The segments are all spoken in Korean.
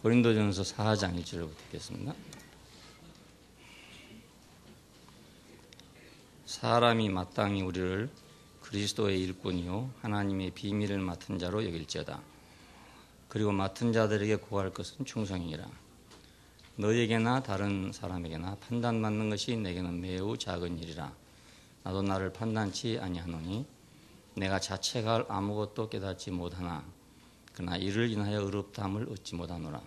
고린도전서 4장 1절부터 읽겠습니다. 사람이 마땅히 우리를 그리스도의 일꾼이요 하나님의 비밀을 맡은 자로 여길지어다. 그리고 맡은 자들에게 구할 것은 충성이니라. 너에게나 다른 사람에게나 판단받는 것이 내게는 매우 작은 일이라. 나도 나를 판단치 아니하노니 내가 자책할 아무것도 깨닫지 못하나 그러나 이를 인하여 의롭다함을 얻지 못하노라.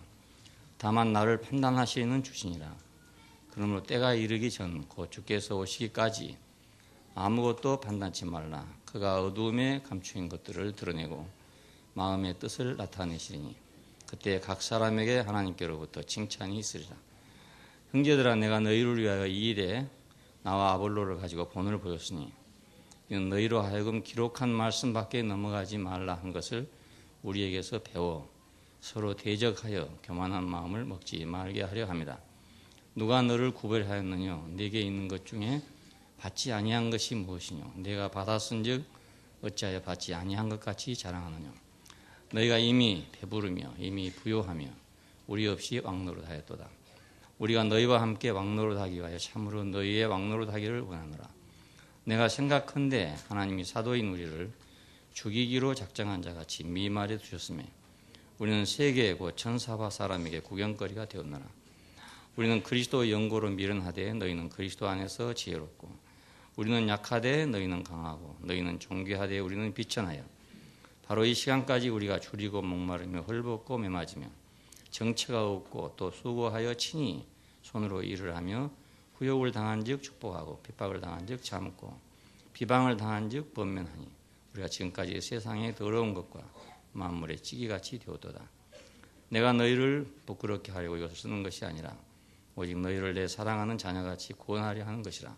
다만 나를 판단하시는 주시니라. 그러므로 때가 이르기 전 곧 주께서 오시기까지 아무것도 판단치 말라. 그가 어두움에 감추인 것들을 드러내고 마음의 뜻을 나타내시리니 그때 각 사람에게 하나님께로부터 칭찬이 있으리라. 형제들아, 내가 너희를 위하여 이 일에 나와 아볼로를 가지고 본을 보였으니 이는 너희로 하여금 기록한 말씀밖에 넘어가지 말라 한 것을 우리에게서 배워 서로 대적하여 교만한 마음을 먹지 말게 하려 함이라. 누가 너를 구별하였느냐? 네게 있는 것 중에 받지 아니한 것이 무엇이뇨? 내가 받았은즉 어찌하여 받지 아니한 것 같이 자랑하느냐? 너희가 이미 배부르며 이미 부요하며 우리 없이 왕노릇하였도다. 우리가 너희와 함께 왕노릇하기 위하여 참으로 너희의 왕노릇하기를 원하노라. 내가 생각컨대 하나님이 사도인 우리를 죽이기로 작정한 자같이 미말에 두셨으며 우리는 세계 곧 천사와 사람에게 구경거리가 되었노라. 우리는 그리스도의 영고로 미련하되 너희는 그리스도 안에서 지혜롭고 우리는 약하되 너희는 강하고 너희는 존귀하되 우리는 비천하여 바로 이 시간까지 우리가 줄이고 목마르며 헐벗고 메맞으며 정체가 없고 또 수고하여 친히 손으로 일을 하며 후욕을 당한즉 축복하고 핍박을 당한즉 참고 비방을 당한즉 번면하니 우리가 지금까지 세상의 더러운 것과 만물의 찌기같이 되었도다. 내가 너희를 부끄럽게 하려고 이것을 쓰는 것이 아니라 오직 너희를 내 사랑하는 자녀같이 구원하려 하는 것이라.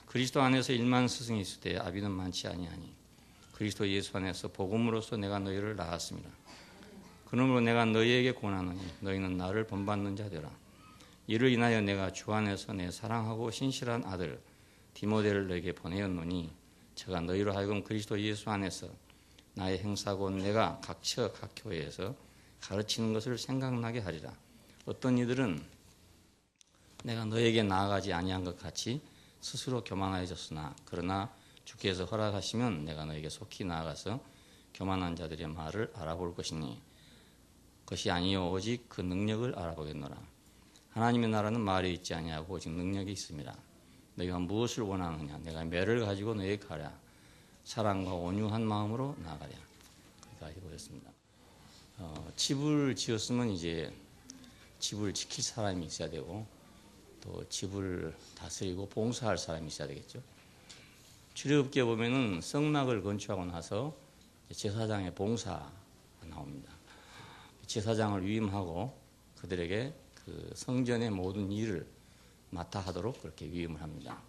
그리스도 안에서 1만 스승이 있을 때 아비는 많지 아니하니 그리스도 예수 안에서 복음으로써 내가 너희를 낳았습니다. 그러므로 내가 너희에게 권하노니 너희는 나를 본받는 자 되라. 이를 인하여 내가 주 안에서 내 사랑하고 신실한 아들 디모데를 너에게 보내었노니 저가 너희로 하여금 그리스도 예수 안에서 나의 행사 곧 내가 각처 각 교회에서 가르치는 것을 생각나게 하리라. 어떤 이들은 내가 너에게 나아가지 아니한 것 같이 스스로 교만해졌으나 그러나 주께서 허락하시면 내가 너에게 속히 나아가서 교만한 자들의 말을 알아볼 것이 아니요 오직 그 능력을 알아보겠노라. 하나님의 나라는 말이 있지 아니하고 오직 능력이 있습니다. 너희가 무엇을 원하느냐? 내가 매를 가지고 너에게 가랴. 사랑과 온유한 마음으로 나아가랴. 거기까지 보였습니다. 집을 지었으면 이제 집을 지킬 사람이 있어야 되고 또 집을 다스리고 봉사할 사람이 있어야 되겠죠. 출애굽기에 보면은 성막을 건축하고 나서 제사장의 봉사가 나옵니다. 제사장을 위임하고 그들에게 그 성전의 모든 일을 맡아 하도록 그렇게 위임을 합니다.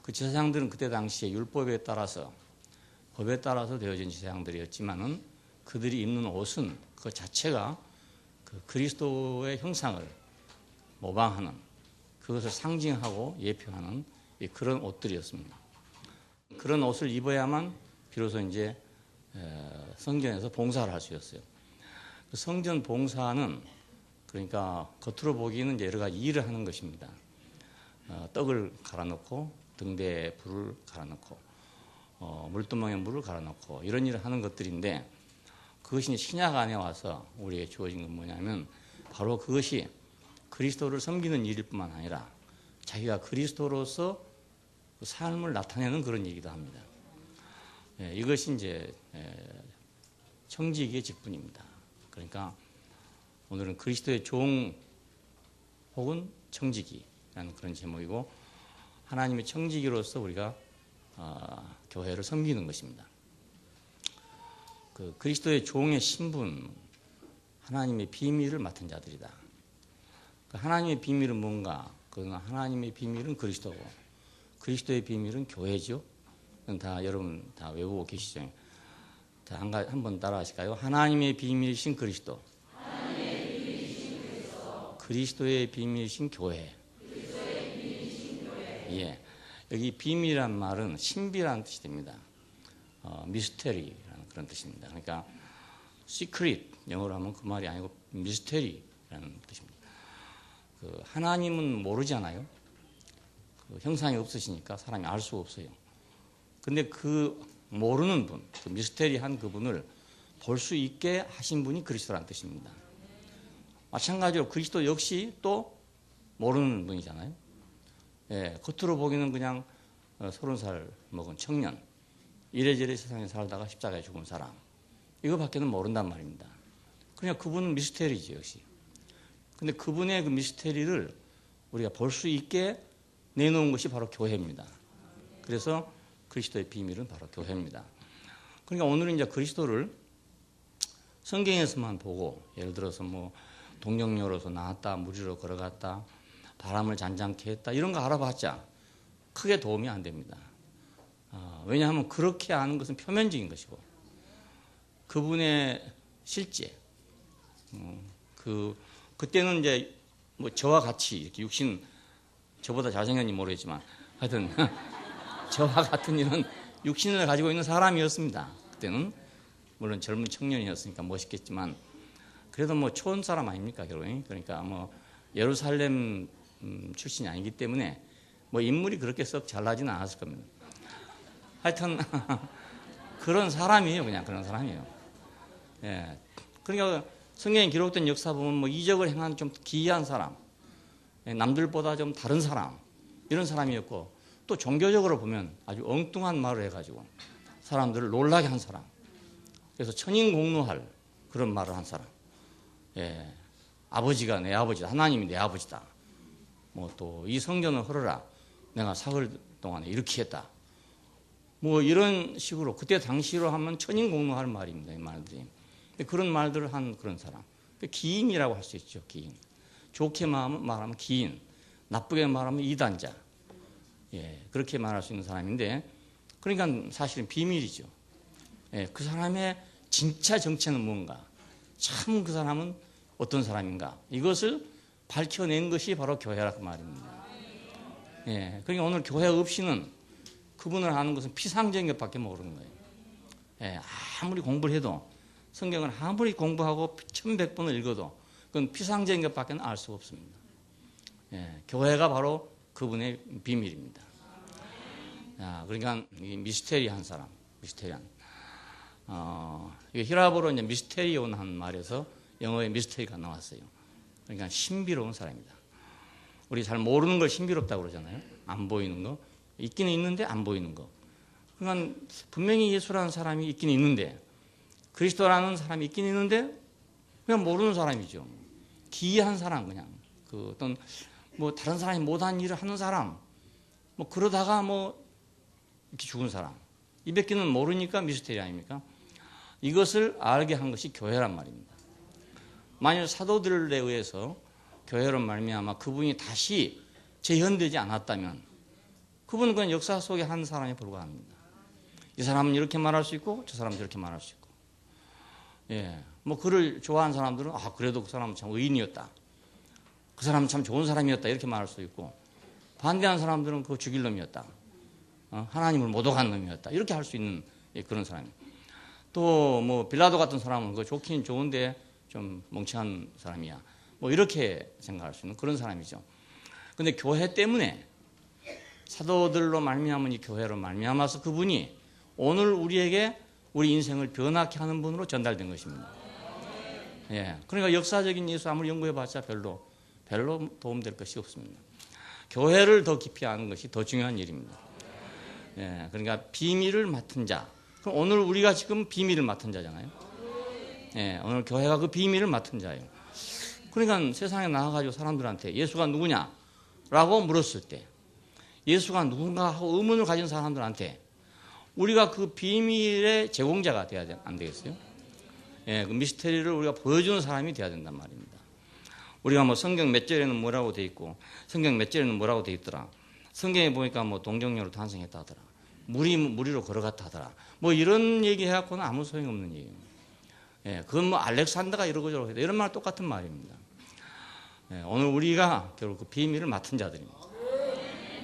그 제사장들은 그때 당시에 율법에 따라서 법에 따라서 되어진 제사장들이었지만은 그들이 입는 옷은 그 자체가 그 그리스도의 형상을 모방하는 그것을 상징하고 예표하는 그런 옷들이었습니다. 그런 옷을 입어야만 비로소 이제 성전에서 봉사를 할 수 있었어요. 그 성전 봉사는 그러니까 겉으로 보기에는 여러 가지 일을 하는 것입니다. 떡을 갈아놓고 등대에 불을 갈아놓고 물두멍에 물을 갈아놓고 이런 일을 하는 것들인데 그것이 신약 안에 와서 우리에게 주어진 건 뭐냐면 바로 그것이 그리스도를 섬기는 일일 뿐만 아니라 자기가 그리스도로서 그 삶을 나타내는 그런 일이기도 합니다. 이것이 이제 청지기의 직분입니다. 그러니까 오늘은 그리스도의 종 혹은 청지기라는 그런 제목이고 하나님의 청지기로서 우리가 교회를 섬기는 것입니다. 그 그리스도의 종의 신분, 하나님의 비밀을 맡은 자들이다. 그 하나님의 비밀은 뭔가? 그 하나님의 비밀은 그리스도고 그리스도의 비밀은 교회죠. 다 여러분 다 외우고 계시죠. 자, 한번 따라하실까요? 하나님의 비밀이신 그리스도. 그리스도의 비밀이신 교회. 예, 여기 비밀이란 말은 신비라는 뜻이 됩니다. 미스테리라는 그런 뜻입니다. 그러니까 시크릿 영어로 하면 그 말이 아니고 미스테리 뜻입니다. 그 하나님은 모르잖아요. 그 형상이 없으시니까 사람이 알 수가 없어요. 근데 그 모르는 분, 그 미스테리한 그분을 볼 수 있게 하신 분이 그리스도라는 뜻입니다. 마찬가지로 그리스도 역시 또 모르는 분이잖아요. 예, 겉으로 보기는 그냥 30살 먹은 청년, 이래저래 세상에 살다가 십자가에 죽은 사람, 이거밖에는 모른단 말입니다. 그냥 그분은 미스테리죠, 역시. 근데 그분의 그 미스테리를 우리가 볼 수 있게 내놓은 것이 바로 교회입니다. 그래서 그리스도의 비밀은 바로 교회입니다. 그러니까 오늘은 이제 그리스도를 성경에서만 보고, 예를 들어서 뭐 동정녀로서 나왔다, 물 위로 걸어갔다, 바람을 잔잔케 했다, 이런 거 알아봤자 크게 도움이 안 됩니다. 왜냐하면 그렇게 아는 것은 표면적인 것이고, 그분의 실제, 그때는 이제 뭐 저와 같이 이렇게 육신, 저보다 잘생겼는지 모르겠지만 하여튼 저와 같은 이런 육신을 가지고 있는 사람이었습니다. 그때는 물론 젊은 청년이었으니까 멋있겠지만 그래도 뭐 초원 사람 아닙니까, 결국엔. 그러니까 뭐 예루살렘 출신이 아니기 때문에 뭐 인물이 그렇게 썩 잘나지는 않았을 겁니다. 하여튼 그런 사람이에요, 그냥 그런 사람이에요. 예. 그러니까 성경에 기록된 역사 보면 뭐 이적을 행한 좀 기이한 사람, 남들보다 좀 다른 사람, 이런 사람이었고, 또 종교적으로 보면 아주 엉뚱한 말을 해가지고 사람들을 놀라게 한 사람, 그래서 천인공노할 그런 말을 한 사람. 예. 아버지가 내 아버지다, 하나님이 내 아버지다, 뭐 또 이 성전을 헐어라, 내가 사흘 동안에 이렇게 했다, 뭐 이런 식으로 그때 당시로 하면 천인공노할 말입니다, 이 말들이. 그런 말들을 한 그런 사람, 기인이라고 할 수 있죠. 기인. 좋게 말하면 기인, 나쁘게 말하면 이단자. 예, 그렇게 말할 수 있는 사람인데, 그러니까 사실은 비밀이죠. 예, 그 사람의 진짜 정체는 뭔가, 참 그 사람은 어떤 사람인가, 이것을 밝혀낸 것이 바로 교회라고 말입니다. 예, 그러니까 오늘 교회 없이는 그분을 아는 것은 피상적인 것밖에 모르는 거예요. 예, 아무리 공부를 해도, 성경을 아무리 공부하고 1100번을 읽어도 그건 피상적인 것밖에 알 수가 없습니다. 예, 교회가 바로 그분의 비밀입니다. 야, 그러니까 이 미스테리한 사람, 미스테리한. 이게 히라보로 이제 미스테리온 한 말에서 영어의 미스테리가 나왔어요. 그러니까 신비로운 사람이다. 우리 잘 모르는 걸 신비롭다고 그러잖아요. 안 보이는 거. 있기는 있는데 안 보이는 거. 그러니까 분명히 예수라는 사람이 있긴 있는데, 그리스도라는 사람이 있긴 있는데 그냥 모르는 사람이죠. 기이한 사람, 그냥 그 어떤 뭐 다른 사람이 못한 일을 하는 사람, 뭐 그러다가 뭐 이렇게 죽은 사람, 이 밖에는 모르니까 미스테리 아닙니까? 이것을 알게 한 것이 교회란 말입니다. 만일 사도들에 의해서 교회로 말미암아 그분이 다시 재현되지 않았다면 그분은 그냥 역사 속의 한 사람에 불과합니다. 이 사람은 이렇게 말할 수 있고 저 사람은 저렇게 말할 수 있고. 예, 뭐 그를 좋아하는 사람들은 그래도 그 사람은 참 의인이었다, 그 사람은 참 좋은 사람이었다, 이렇게 말할 수 있고, 반대하는 사람들은 그거 죽일 놈이었다, 하나님을 모독한 놈이었다, 이렇게 할 수 있는 그런 사람이에요. 또 뭐 빌라도 같은 사람은 그거 좋긴 좋은데 좀 멍청한 사람이야, 뭐 이렇게 생각할 수 있는 그런 사람이죠. 근데 교회 때문에, 사도들로 말미암은 이 교회로 말미암아서 그분이 오늘 우리에게 우리 인생을 변하게 하는 분으로 전달된 것입니다. 예, 그러니까 역사적인 예수 아무리 연구해봤자 별로 도움될 것이 없습니다. 교회를 더 깊이 아는 것이 더 중요한 일입니다. 예, 그러니까 비밀을 맡은 자. 그럼 오늘 우리가 지금 비밀을 맡은 자잖아요. 예, 오늘 교회가 그 비밀을 맡은 자예요. 그러니까 세상에 나가가지고 사람들한테 예수가 누구냐라고 물었을 때, 예수가 누군가 하고 의문을 가진 사람들한테 우리가 그 비밀의 제공자가 돼야 안 되겠어요? 예, 그 미스테리를 우리가 보여주는 사람이 돼야 된단 말입니다. 우리가 뭐 성경 몇 절에는 뭐라고 돼 있고, 성경 몇 절에는 뭐라고 돼 있더라, 성경에 보니까 뭐 동정녀로 탄생했다 하더라, 무리로 걸어갔다 하더라, 뭐 이런 얘기 해갖고는 아무 소용없는 얘기예요. 예, 그건 뭐 알렉산더가 이러고 저러고 했다, 이런 말 똑같은 말입니다. 예, 오늘 우리가 결국 그 비밀을 맡은 자들입니다.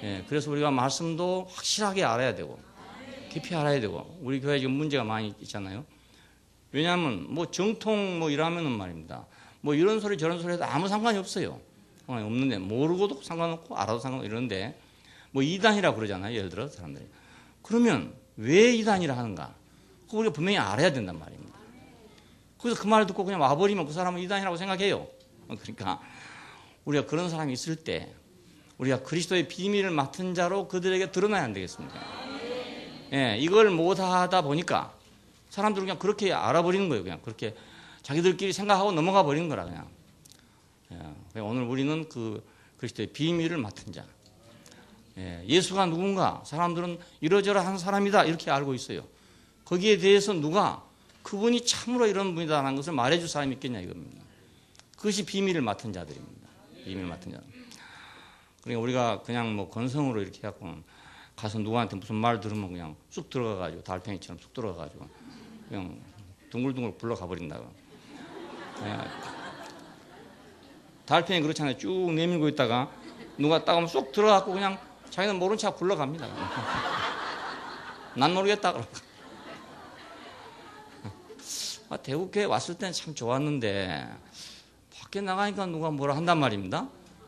예, 그래서 우리가 말씀도 확실하게 알아야 되고 깊이 알아야 되고, 우리 교회 지금 문제가 많이 있잖아요. 왜냐하면 뭐 정통 뭐 이러면은 말입니다, 뭐 이런 소리 저런 소리 해도 아무 상관이 없어요. 상관이 없는데 모르고도 상관없고 알아도 상관없고 이러는데 뭐 이단이라고 그러잖아요. 예를 들어 사람들이. 그러면 왜 이단이라 하는가? 그거 우리가 분명히 알아야 된단 말입니다. 그래서 그 말을 듣고 그냥 와버리면 그 사람은 이단이라고 생각해요. 그러니까 우리가 그런 사람이 있을 때 우리가 그리스도의 비밀을 맡은 자로 그들에게 드러나야 안 되겠습니까? 예, 이걸 못하다 보니까 사람들은 그냥 그렇게 알아버리는 거예요. 그냥 그렇게 자기들끼리 생각하고 넘어가 버리는 거라 그냥. 예, 오늘 우리는 그 그리스도의 비밀을 맡은 자. 예, 예수가 누군가 사람들은 이러저러한 사람이다 이렇게 알고 있어요. 거기에 대해서 누가 그분이 참으로 이런 분이다라는 것을 말해줄 사람이 있겠냐 이겁니다. 그것이 비밀을 맡은 자들입니다. 비밀을 맡은 자. 그러니까 우리가 그냥 뭐 건성으로 이렇게 해갖고 가서 누구한테 무슨 말 들으면 그냥 쑥 들어가가지고 달팽이처럼 쑥 들어가가지고 그냥 둥글둥글 굴러가 버린다고. 예. 달팽이 그렇잖아요. 쭉 내밀고 있다가 누가 딱 하면 쑥 들어가고 그냥 자기는 모른 척 굴러갑니다. 난 모르겠다 그러고. 대국교회 왔을 때는 참 좋았는데 밖에 나가니까 누가 뭐라 한단 말입니다.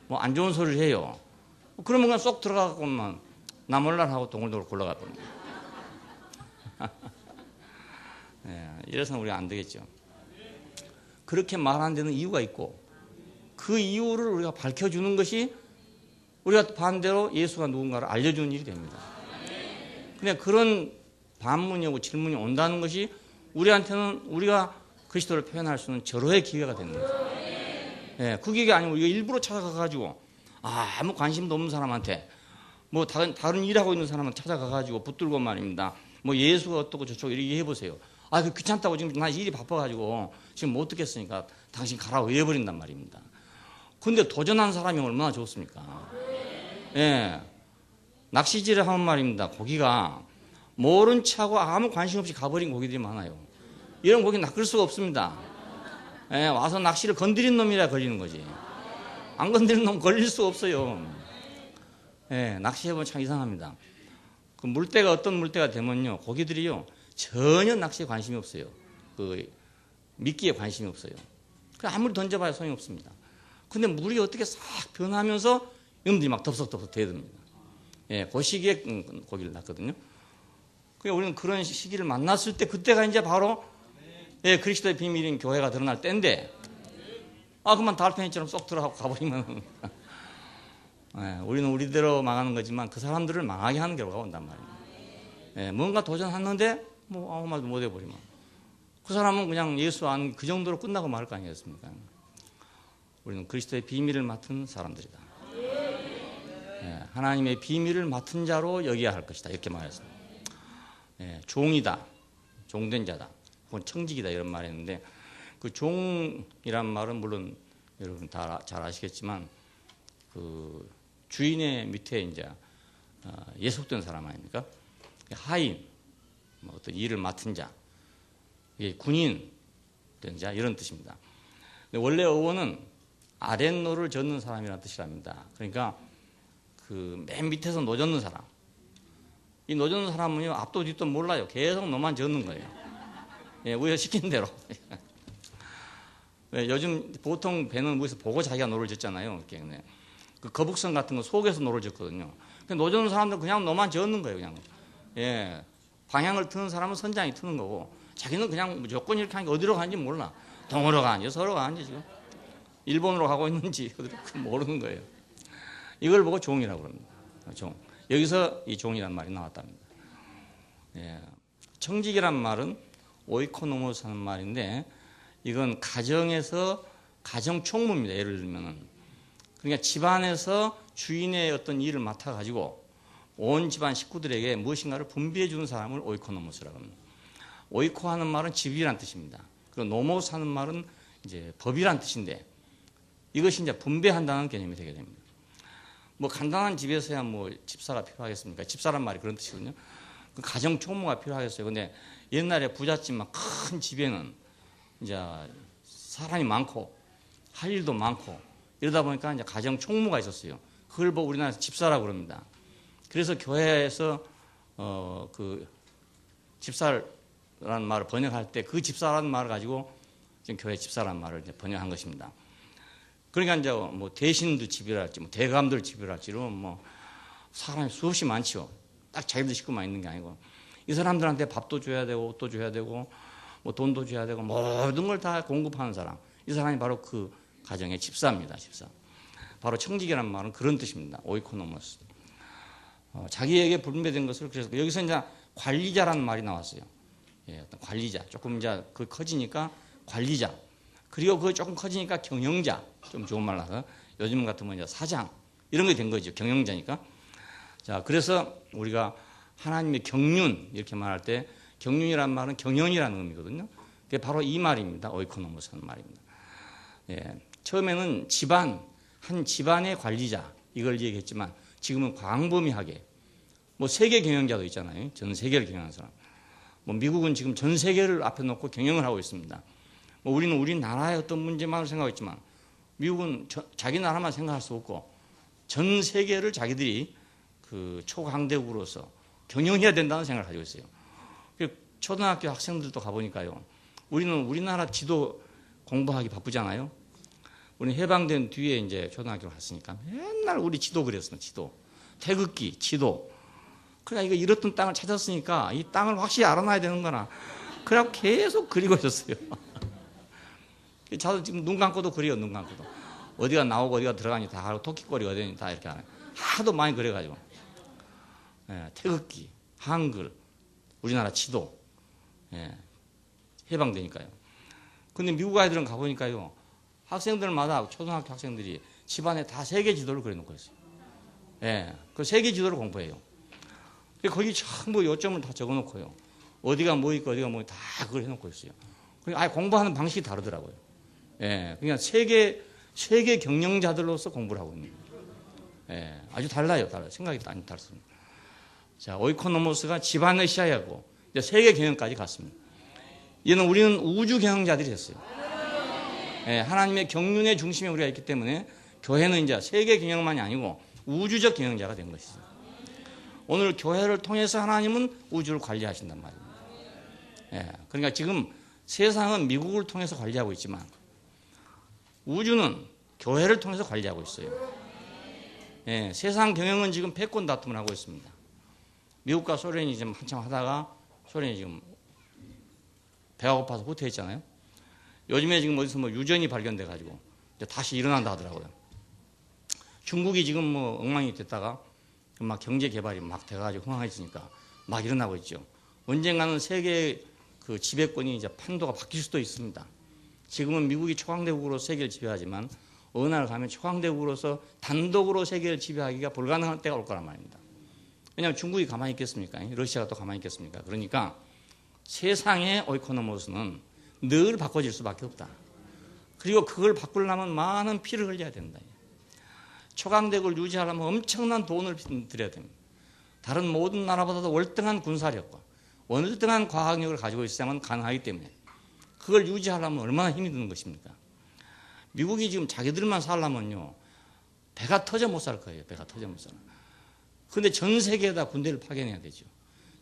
뭐 안 좋은 소리를 해요. 그러면 그냥 쏙 들어가고만 나 몰라 하고 동글동글 굴러가 버립니다. 예, 이래서는 우리가 안 되겠죠. 그렇게 말하는 데는 이유가 있고 그 이유를 우리가 밝혀주는 것이 우리가 반대로 예수가 누군가를 알려주는 일이 됩니다. 그냥 그런 반문이 오고 질문이 온다는 것이 우리한테는 우리가 그리스도를 표현할 수 있는 절호의 기회가 되는 거죠. 예, 그 기회가 아니고 우리가 일부러 찾아가가지고 아무 관심도 없는 사람한테 뭐 다른 일하고 있는 사람한테 찾아가가지고 붙들고 말입니다. 뭐 예수가 어떻고 저쩌고 이렇게 해보세요. 그 귀찮다고 지금 나 일이 바빠가지고 지금 못 듣겠으니까 당신 가라고 이래버린단 말입니다. 근데 도전한 사람이 얼마나 좋습니까? 예, 낚시질을 하면 말입니다. 고기가 모른 척하고 아무 관심 없이 가버린 고기들이 많아요. 이런 고기 낚을 수가 없습니다. 예, 와서 낚시를 건드린 놈이라 걸리는 거지. 안 건드린 놈 걸릴 수가 없어요. 예, 낚시해보면 참 이상합니다. 그 물때가 어떤 물때가 되면요, 고기들이요 전혀 낚시에 관심이 없어요. 그 미끼에 관심이 없어요. 아무리 던져봐야 소용이 없습니다. 근데 물이 어떻게 싹 변하면서 이놈들이 막 덥석덥석 대듭니다. 예, 그 시기에 고기를 낚거든요. 그러니까 우리는 그런 시기를 만났을 때 그때가 이제 바로 예, 그리스도의 비밀인 교회가 드러날 때인데 그만 달팽이처럼 쏙 들어가고 가버리면 예, 우리는 우리대로 망하는 거지만 그 사람들을 망하게 하는 결과가 온단 말이에요. 예, 뭔가 도전했는데 뭐 아무 말도 못 해버리면 그 사람은 그냥 예수 안 그 정도로 끝나고 말 거 아니겠습니까? 우리는 그리스도의 비밀을 맡은 사람들이다. 예, 하나님의 비밀을 맡은 자로 여겨야 할 것이다. 이렇게 말했습니다. 예, 종이다. 종된 자다. 그건 청직이다. 이런 말 했는데 그 종이란 말은 물론 여러분 다 잘 아시겠지만 그 주인의 밑에 이제 예속된 사람 아닙니까? 하인, 뭐 어떤 일을 맡은 자, 이게 군인 된 자 이런 뜻입니다. 근데 원래 어원은 아랫노를 젓는 사람이라는 뜻이랍니다. 그러니까 그 맨 밑에서 노 젓는 사람. 이 노 젓는 사람은요 앞도 뒤도 몰라요. 계속 노만 젓는 거예요. 예, 우리가 시킨 대로. 요즘 보통 배는 위에서 보고 자기가 노를 젓잖아요. 이렇게. 그 거북선 같은 거 속에서 노를 젓거든요. 노 젓는 사람들은 그냥 노만 젓는 거예요. 그냥. 예, 방향을 트는 사람은 선장이 트는 거고 자기는 그냥 무조건 이렇게 하니까 어디로 가는지 몰라. 동으로 가는지 서로 가는지 지금 일본으로 가고 있는지 모르는 거예요. 이걸 보고 종이라고 그럽니다. 종. 여기서 이 종이란 말이 나왔답니다. 예, 청직이란 말은 오이코노모스 하는 말인데 이건 가정에서 가정 총무입니다. 예를 들면은 그러니까 집안에서 주인의 어떤 일을 맡아가지고 온 집안 식구들에게 무엇인가를 분배해 주는 사람을 오이코노모스라고 합니다. 오이코 하는 말은 집이란 뜻입니다. 그리고 노모스 하는 말은 이제 법이란 뜻인데 이것이 이제 분배한다는 개념이 되게 됩니다. 뭐 간단한 집에서야 뭐 집사가 필요하겠습니까? 집사란 말이 그런 뜻이거든요. 그 가정 총무가 필요하겠어요. 근데 옛날에 부잣집 막 큰 집에는 이제 사람이 많고 할 일도 많고 이러다 보니까 이제 가정 총무가 있었어요. 그걸 보고 우리나라에서 집사라고 그럽니다. 그래서 교회에서 그 집사라는 말을 번역할 때 그 집사라는 말을 가지고 좀 교회 집사란 말을 이제 번역한 것입니다. 그러니까 이제 뭐 대신도 집이랄지, 뭐 대감들 집이랄지로 뭐 사람이 수없이 많죠. 딱 자기들 식구만 있는 게 아니고 이 사람들한테 밥도 줘야 되고 옷도 줘야 되고 뭐 돈도 줘야 되고 모든 걸 다 공급하는 사람. 이 사람이 바로 그 가정의 집사입니다. 집사. 바로 청지기라는 말은 그런 뜻입니다. 오이코노모스. 자기에게 분배된 것을 그래서 여기서 이제 관리자라는 말이 나왔어요. 예, 어떤 관리자. 조금 이제 그 커지니까 관리자. 그리고 그거 조금 커지니까 경영자. 좀 좋은 말 나서 요즘 같으면 이제 사장. 이런 게 된 거죠. 경영자니까. 자, 그래서 우리가 하나님의 경륜 이렇게 말할 때 경륜이라는 말은 경영이라는 의미거든요. 그게 바로 이 말입니다. 오이코노모스 하는 말입니다. 예, 처음에는 집안, 한 집안의 관리자 이걸 얘기했지만 지금은 광범위하게 뭐 세계 경영자도 있잖아요. 전 세계를 경영하는 사람. 뭐 미국은 지금 전 세계를 앞에 놓고 경영을 하고 있습니다. 뭐 우리는 우리나라의 어떤 문제만 생각했지만 미국은 자기 나라만 생각할 수 없고 전 세계를 자기들이 그 초강대국으로서 경영해야 된다는 생각을 가지고 있어요. 초등학교 학생들도 가보니까요. 우리는 우리나라 지도 공부하기 바쁘잖아요. 우리는 해방된 뒤에 이제 초등학교를 갔으니까 맨날 우리 지도 그랬어요. 지도. 태극기, 지도. 그러니까 이거 이렇던 땅을 찾았으니까 이 땅을 확실히 알아놔야 되는 거나. 그래갖고 계속 그리고 있었어요. 저도 지금 눈 감고도 그래요. 눈 감고도. 어디가 나오고 어디가 들어가니 다 알고 토끼꼬리 어디니 다 이렇게 하네. 하도 많이 그래가지고. 예, 태극기, 한글, 우리나라 지도. 예, 해방되니까요. 근데 미국 아이들은 가보니까요. 학생들마다 초등학교 학생들이 집안에 다 세계 지도를 그려놓고 있어요. 예, 그 세계 지도를 공부해요. 거기 전부 요점을 다 적어놓고요. 어디가 뭐 있고 어디가 뭐 다 그걸 해놓고 있어요. 그러니까 아예 공부하는 방식이 다르더라고요. 예, 그냥 세계 경영자들로서 공부를 하고 있는 거예요. 예, 아주 달라요. 생각이 많이 다릅니다. 자, 오이코노모스가 집안의 시야하고 이제 세계 경영까지 갔습니다. 얘는 우리는 우주 경영자들이 됐어요. 예, 하나님의 경륜의 중심에 우리가 있기 때문에 교회는 이제 세계 경영만이 아니고 우주적 경영자가 된 것이죠. 오늘 교회를 통해서 하나님은 우주를 관리하신단 말입니다. 예, 그러니까 지금 세상은 미국을 통해서 관리하고 있지만 우주는 교회를 통해서 관리하고 있어요. 예, 세상 경영은 지금 패권 다툼을 하고 있습니다. 미국과 소련이 지금 한참 하다가 소련이 지금 배가 고파서 후퇴했잖아요. 요즘에 지금 어디서 뭐 유전이 발견돼 가지고 다시 일어난다 하더라고요. 중국이 지금 뭐 엉망이 됐다가 막 경제 개발이 막 돼가지고 흥황해지니까 막 일어나고 있죠. 언젠가는 세계 그 지배권이 이제 판도가 바뀔 수도 있습니다. 지금은 미국이 초강대국으로 세계를 지배하지만 어느 날 가면 초강대국으로서 단독으로 세계를 지배하기가 불가능한 때가 올 거란 말입니다. 왜냐하면 중국이 가만히 있겠습니까? 러시아가 또 가만히 있겠습니까? 그러니까 세상의 오이코노모스는 늘 바꿔질 수밖에 없다. 그리고 그걸 바꾸려면 많은 피를 흘려야 된다. 초강대국을 유지하려면 엄청난 돈을 들여야 됩니다. 다른 모든 나라보다도 월등한 군사력과 월등한 과학력을 가지고 있어야만 가능하기 때문에 그걸 유지하려면 얼마나 힘이 드는 것입니까? 미국이 지금 자기들만 살려면요 배가 터져 못 살 거예요. 배가 터져 못 살아. 그런데 전 세계에다 군대를 파견해야 되죠.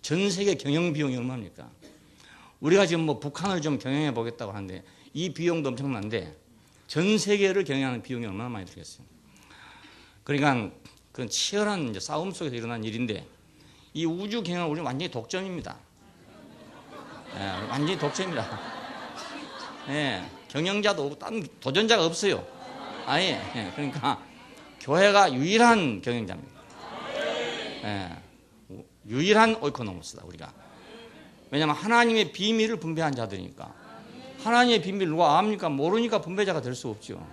전 세계 경영 비용이 얼마입니까? 우리가 지금 뭐 북한을 좀 경영해 보겠다고 하는데 이 비용도 엄청난데 전 세계를 경영하는 비용이 얼마나 많이 들겠어요. 그러니까 그건 치열한 이제 싸움 속에서 일어난 일인데 이 우주 경영은 우리는 완전히 독점입니다. 예, 완전히 독점입니다. 예, 경영자도 없고 다른 도전자가 없어요. 아예. 예, 그러니까 교회가 유일한 경영자입니다. 예, 유일한 오이코노모스다 우리가. 왜냐하면 하나님의 비밀을 분배한 자들이니까. 하나님의 비밀 누가 압니까? 모르니까 분배자가 될 수 없죠.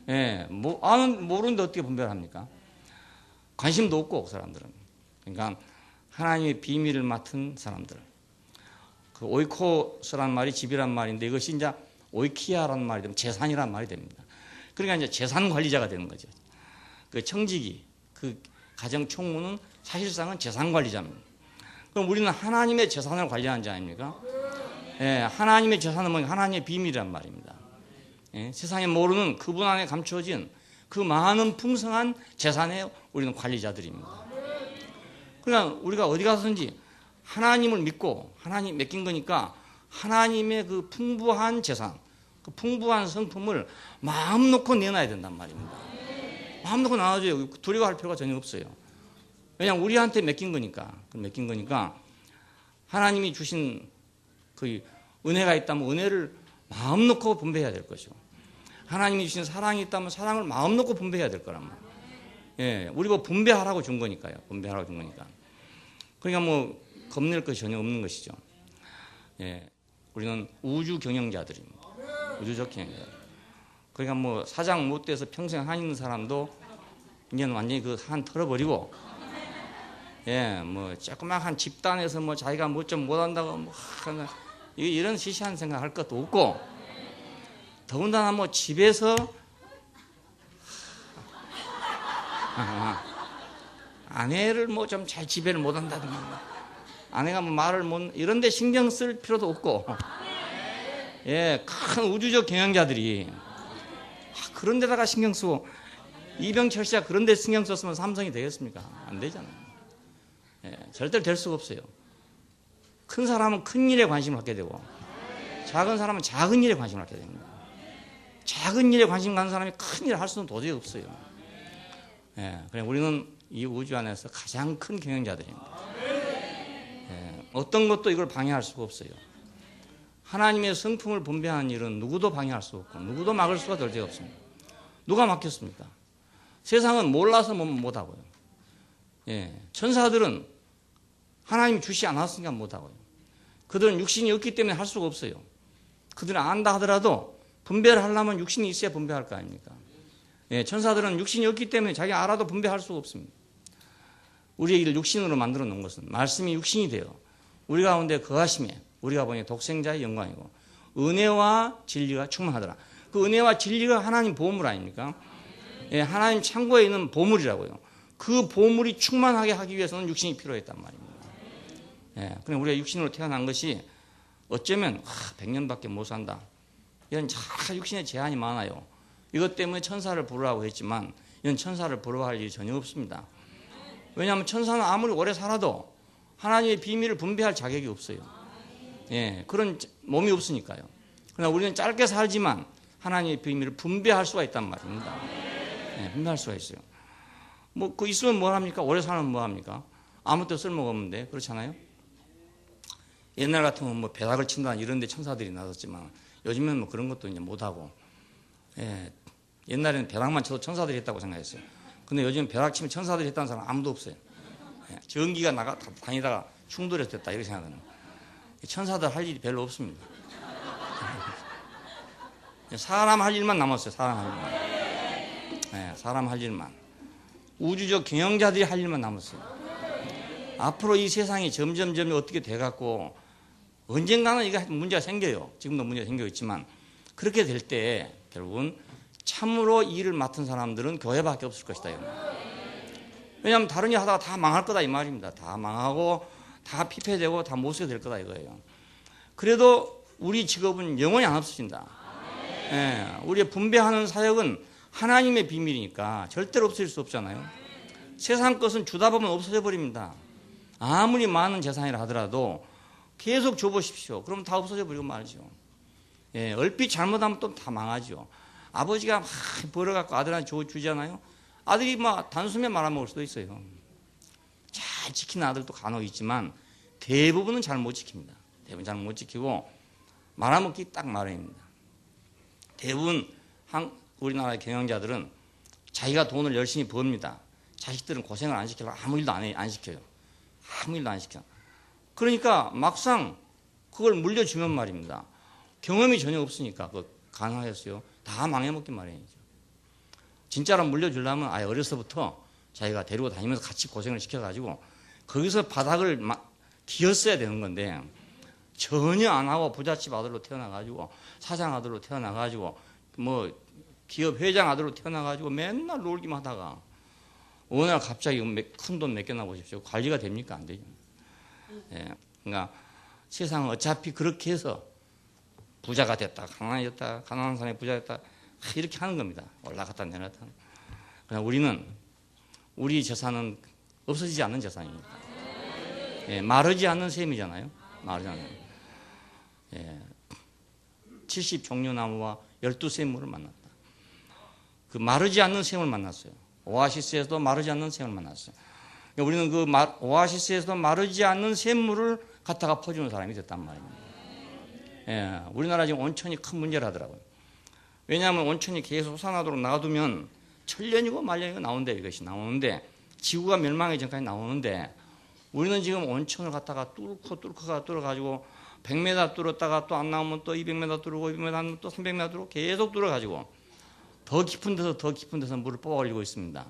예, 모르는데 어떻게 분배를 합니까? 관심도 없고 그 사람들은. 그러니까 하나님의 비밀을 맡은 사람들. 그 오이코스란 말이 집이란 말인데 이것이 이제 오이키아라는 말이 되면 재산이란 말이 됩니다. 그러니까 이제 재산 관리자가 되는 거죠. 그 청지기, 그 가정 총무는 사실상은 재산 관리자입니다. 그럼 우리는 하나님의 재산을 관리하는 자 아닙니까? 예, 하나님의 재산은 뭐냐? 하나님의 비밀이란 말입니다. 예, 세상에 모르는 그분 안에 감추어진 그 많은 풍성한 재산의 우리는 관리자들입니다. 그러니까 우리가 어디 가서든지 하나님을 믿고 하나님 맡긴 거니까 하나님의 그 풍부한 재산, 그 풍부한 성품을 마음 놓고 내놔야 된단 말입니다. 마음 놓고 나눠줘요. 두려워할 필요가 전혀 없어요. 왜냐하면 우리한테 맡긴 거니까 하나님이 주신 그 은혜가 있다면 은혜를 마음 놓고 분배해야 될 것이고, 하나님이 주신 사랑이 있다면 사랑을 마음 놓고 분배해야 될 거란 말이에요. 예, 우리 뭐 분배하라고 준 거니까요. 분배하라고 준 거니까. 그러니까 뭐 겁낼 것이 전혀 없는 것이죠. 예, 우리는 우주 경영자들입니다. 우주적 경영자. 그러니까 뭐 사장 못 돼서 평생 한 있는 사람도 이제는 완전히 그 한 털어버리고, 예, 뭐 조그맣한 집단에서 뭐 자기가 뭐 좀 못한다고 뭐 이런 시시한 생각 할 것도 없고, 더군다나 뭐 집에서 아내를 뭐 좀 잘 지배를 못한다든가, 아내가 뭐 말을 못 이런데 신경 쓸 필요도 없고, 예, 큰 우주적 경영자들이 그런 데다가 신경 쓰고, 이병철 씨가 그런 데 신경 썼으면 삼성이 되겠습니까? 안 되잖아요. 예, 절대로 될 수가 없어요. 큰 사람은 큰 일에 관심을 갖게 되고, 작은 사람은 작은 일에 관심을 갖게 됩니다. 작은 일에 관심 가는 사람이 큰 일을 할 수는 도저히 없어요. 예, 그래 우리는 이 우주 안에서 가장 큰 경영자들입니다. 예, 어떤 것도 이걸 방해할 수가 없어요. 하나님의 성품을 분배하는 일은 누구도 방해할 수 없고, 누구도 막을 수가 절대 없습니다. 누가 막혔습니까? 세상은 몰라서 못하고요. 예, 천사들은 하나님이 주시 않았으니까 못하고요. 그들은 육신이 없기 때문에 할 수가 없어요. 그들은 안다 하더라도 분배를 하려면 육신이 있어야 분배할 거 아닙니까? 예, 천사들은 육신이 없기 때문에 자기 알아도 분배할 수가 없습니다. 우리의 육신으로 만들어 놓은 것은 말씀이 육신이 되어 우리 가운데 거하심에 우리가 보니 독생자의 영광이고, 은혜와 진리가 충만하더라. 그 은혜와 진리가 하나님 보물 아닙니까? 예, 하나님 창고에 있는 보물이라고요. 그 보물이 충만하게 하기 위해서는 육신이 필요했단 말입니다. 예, 그냥 우리가 육신으로 태어난 것이 어쩌면 100년밖에 못 산다, 이런 육신의 제한이 많아요. 이것 때문에 천사를 부르라고 했지만 이런 천사를 부러워할 일이 전혀 없습니다. 왜냐하면 천사는 아무리 오래 살아도 하나님의 비밀을 분배할 자격이 없어요. 예, 그런 몸이 없으니까요. 그러나 우리는 짧게 살지만 하나님의 비밀을 분배할 수가 있단 말입니다. 예, 분배할 수가 있어요. 뭐 그 있으면 뭐 합니까? 오래 살면 뭐 합니까? 아무 때 쓸모가 없는데, 그렇잖아요. 옛날 같으면 뭐 벼락을 친다 이런 데 천사들이 나섰지만 요즘에는 뭐 그런 것도 이제 못 하고, 예, 옛날에는 벼락만 쳐도 천사들이 했다고 생각했어요. 근데 요즘 벼락 치면 천사들이 했다는 사람 아무도 없어요. 예, 전기가 다니다가 충돌해서 됐다 이렇게 생각하는. 천사들 할 일이 별로 없습니다. 사람 할 일만 남았어요. 사람 할 일만. 예, 사람 할 일만. 우주적 경영자들이 할 일만 남았어요. 앞으로 이 세상이 점점 어떻게 돼갖고 언젠가는 이게 문제가 생겨요. 지금도 문제가 생기고 있지만, 그렇게 될 때 결국은 참으로 일을 맡은 사람들은 교회밖에 없을 것이다. 왜냐하면 다른 일 하다가 다 망할 거다 이 말입니다. 다 망하고 다 피폐되고 다 못 쓰게 될 거다 이거예요. 그래도 우리 직업은 영원히 안 없어진다. 예, 우리의 분배하는 사역은 하나님의 비밀이니까 절대로 없어질 수 없잖아요. 세상 것은 주다 보면 없어져 버립니다. 아무리 많은 재산이라 하더라도 계속 줘보십시오. 그러면 다 없어져 버리고 말이죠. 예, 얼핏 잘못하면 또 다 망하죠. 아버지가 막 벌어갖고 아들한테 주잖아요. 아들이 막 단숨에 말아먹을 수도 있어요. 잘 지키는 아들도 간혹 있지만 대부분은 잘 못 지킵니다. 대부분 잘 못 지키고 말아먹기 딱 마련입니다. 대부분 우리나라의 경영자들은 자기가 돈을 열심히 법니다. 자식들은 고생을 안 시키려고 아무 일도 안 시켜요. 아무 일도 안 시켜. 그러니까 막상 그걸 물려주면 말입니다. 경험이 전혀 없으니까 그거 가능하겠어요? 다 망해먹기 마련이죠. 진짜로 물려주려면 아예 어려서부터 자기가 데리고 다니면서 같이 고생을 시켜가지고 거기서 바닥을 기었어야 되는 건데, 전혀 안 하고 부잣집 아들로 태어나가지고 사장 아들로 태어나가지고 뭐 기업 회장 아들로 태어나가지고 맨날 놀기만 하다가 어느 날 갑자기 큰 돈 맡겨놔 보십시오. 관리가 됩니까? 안 되죠. 예, 그러니까 세상은 어차피 그렇게 해서 부자가 됐다, 가난해졌다, 가난한 사람이 부자가 됐다, 이렇게 하는 겁니다. 올라갔다 내려갔다. 그냥 우리는 우리 재산은 없어지지 않는 재산입니다. 예, 마르지 않는 셈이잖아요. 마르지 않는. 예, 70 종려나무와 12샘물을 만났다. 그 마르지 않는 샘을 만났어요. 오아시스에서도 마르지 않는 샘을 만났어요. 그러니까 우리는 그 오아시스에서도 마르지 않는 샘물을 갖다가 퍼주는 사람이 됐단 말입니다. 예, 우리나라 지금 온천이 큰 문제를 하더라고요. 왜냐하면 온천이 계속 솟아나도록 놔두면 천년이고 말년이고 나오는데, 이것이 나오는데, 지구가 멸망하기 전까지 나오는데, 우리는 지금 온천을 갖다가 뚫어가지고 100m 뚫었다가 또 안 나오면 또 200m 뚫고 200m 하면 또 300m 뚫고 계속 뚫어가지고 더 깊은 데서 물을 뽑아 올리고 있습니다.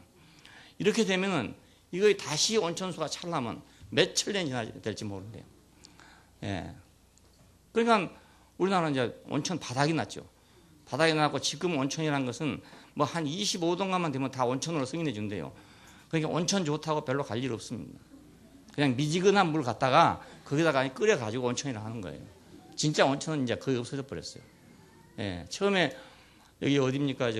이렇게 되면은 이거 다시 온천수가 차려면 몇 천년이 지나야 될지 모르는데요. 예. 그러니까 우리나라는 이제 온천 바닥이 났죠. 바닥이 났고 지금 온천이라는 것은 뭐 한 25도가만 되면 다 온천으로 승인해 준대요. 그러니까 온천 좋다고 별로 갈 일 없습니다. 그냥 미지근한 물 갖다가 거기다가 끓여가지고 온천이라 하는 거예요. 진짜 온천은 이제 거의 없어져 버렸어요. 예, 처음에 여기 어디입니까?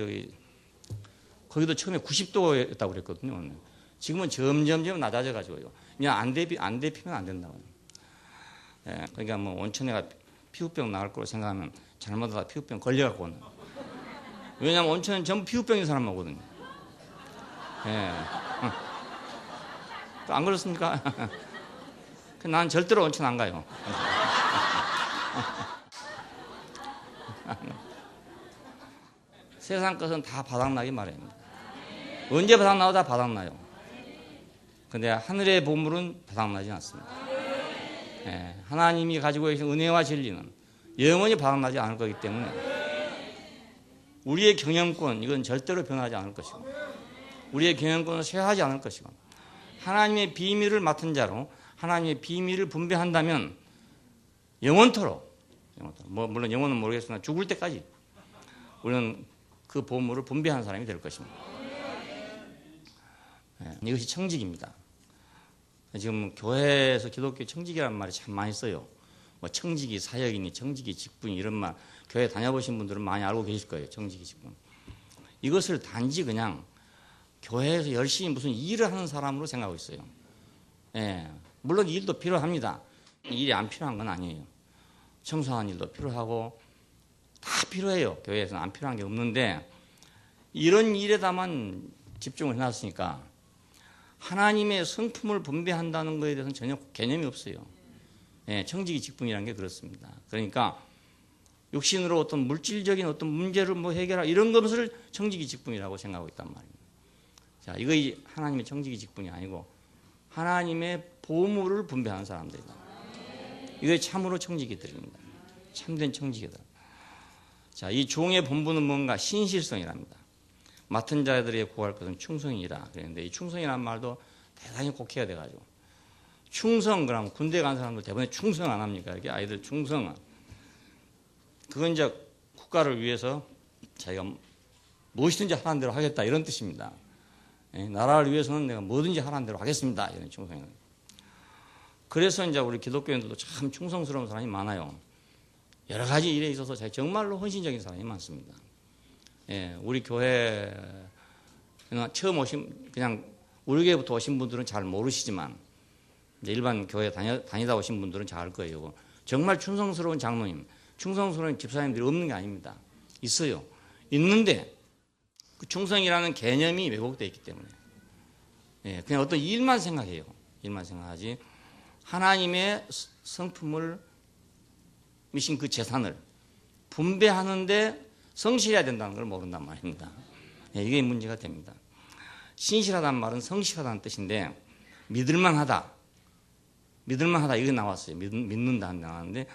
거기도 처음에 90도였다고 그랬거든요. 지금은 점점 낮아져가지고요. 그냥 안 데피면 안 된다고요. 예, 그러니까 뭐 온천에가 피부병 나을 거로 생각하면 잘못하다 피부병 걸려갖고 오는. 왜냐하면 온천은 전부 피부병인 사람 오거든요. 예. 안 그렇습니까? 난 절대로 온천 안 가요. 세상 것은 다 바닥나기 마련입니다. 언제 바닥나도 다 바닥나요. 근데 하늘의 보물은 바닥나지 않습니다. 예, 하나님이 가지고 계신 은혜와 진리는 영원히 바닥나지 않을 거기 때문에 우리의 경영권, 이건 절대로 변하지 않을 것이고, 우리의 경영권은 쇠하지 않을 것이고, 하나님의 비밀을 맡은 자로 하나님의 비밀을 분배한다면 영원토록, 뭐 물론 영원은 모르겠으나 죽을 때까지 우리는 그 보물을 분배하는 사람이 될 것입니다. 네, 이것이 청직입니다. 지금 교회에서 기독교 청직이라는 말이 참 많이 써요. 뭐 청직이 사역이니 청직이 직분이 이런 말, 교회 다녀보신 분들은 많이 알고 계실 거예요. 청직이 직분. 이것을 단지 그냥 교회에서 열심히 무슨 일을 하는 사람으로 생각하고 있어요. 예, 물론 일도 필요합니다. 일이 안 필요한 건 아니에요. 청소하는 일도 필요하고 다 필요해요. 교회에서는 안 필요한 게 없는데 이런 일에다만 집중을 해놨으니까 하나님의 성품을 분배한다는 것에 대해서는 전혀 개념이 없어요. 예, 청지기 직분이라는 게 그렇습니다. 그러니까 육신으로 어떤 물질적인 어떤 문제를 뭐 해결하고 이런 것을 청지기 직분이라고 생각하고 있단 말입니다. 자, 이거 하나님의 청지기 직분이 아니고 하나님의 보물을 분배하는 사람들이다. 이게 참으로 청지기들입니다. 참된 청지기들. 자, 이 종의 본분은 뭔가 신실성이랍니다. 맡은 자들에게 구할 것은 충성이라 그랬는데 이 충성이라는 말도 대단히 곡해야 돼가지고 충성 그러면 군대 간 사람들 대부분 충성 안 합니까? 이렇게 아이들 충성. 그건 이제 국가를 위해서 자기가 무엇이든지 하라는 대로 하겠다 이런 뜻입니다. 예, 나라를 위해서는 내가 뭐든지 하라는 대로 하겠습니다. 이런 충성입니다. 그래서 이제 우리 기독교인들도 참 충성스러운 사람이 많아요. 여러 가지 일에 있어서 정말로 헌신적인 사람이 많습니다. 예, 우리 교회 처음 오신 그냥 우리 교회부터 오신 분들은 잘 모르시지만 이제 일반 교회 다니다 오신 분들은 잘 알 거예요. 정말 충성스러운 장로님, 충성스러운 집사님들이 없는 게 아닙니다. 있어요. 있는데 그 충성이라는 개념이 왜곡되어 있기 때문에 예, 그냥 어떤 일만 생각해요. 일만 생각하지 하나님의 성품을 미신 그 재산을 분배하는데 성실해야 된다는 걸 모른단 말입니다. 예, 이게 문제가 됩니다. 신실하다는 말은 성실하다는 뜻인데 믿을만하다 이게 나왔어요. 믿는다는 나왔는데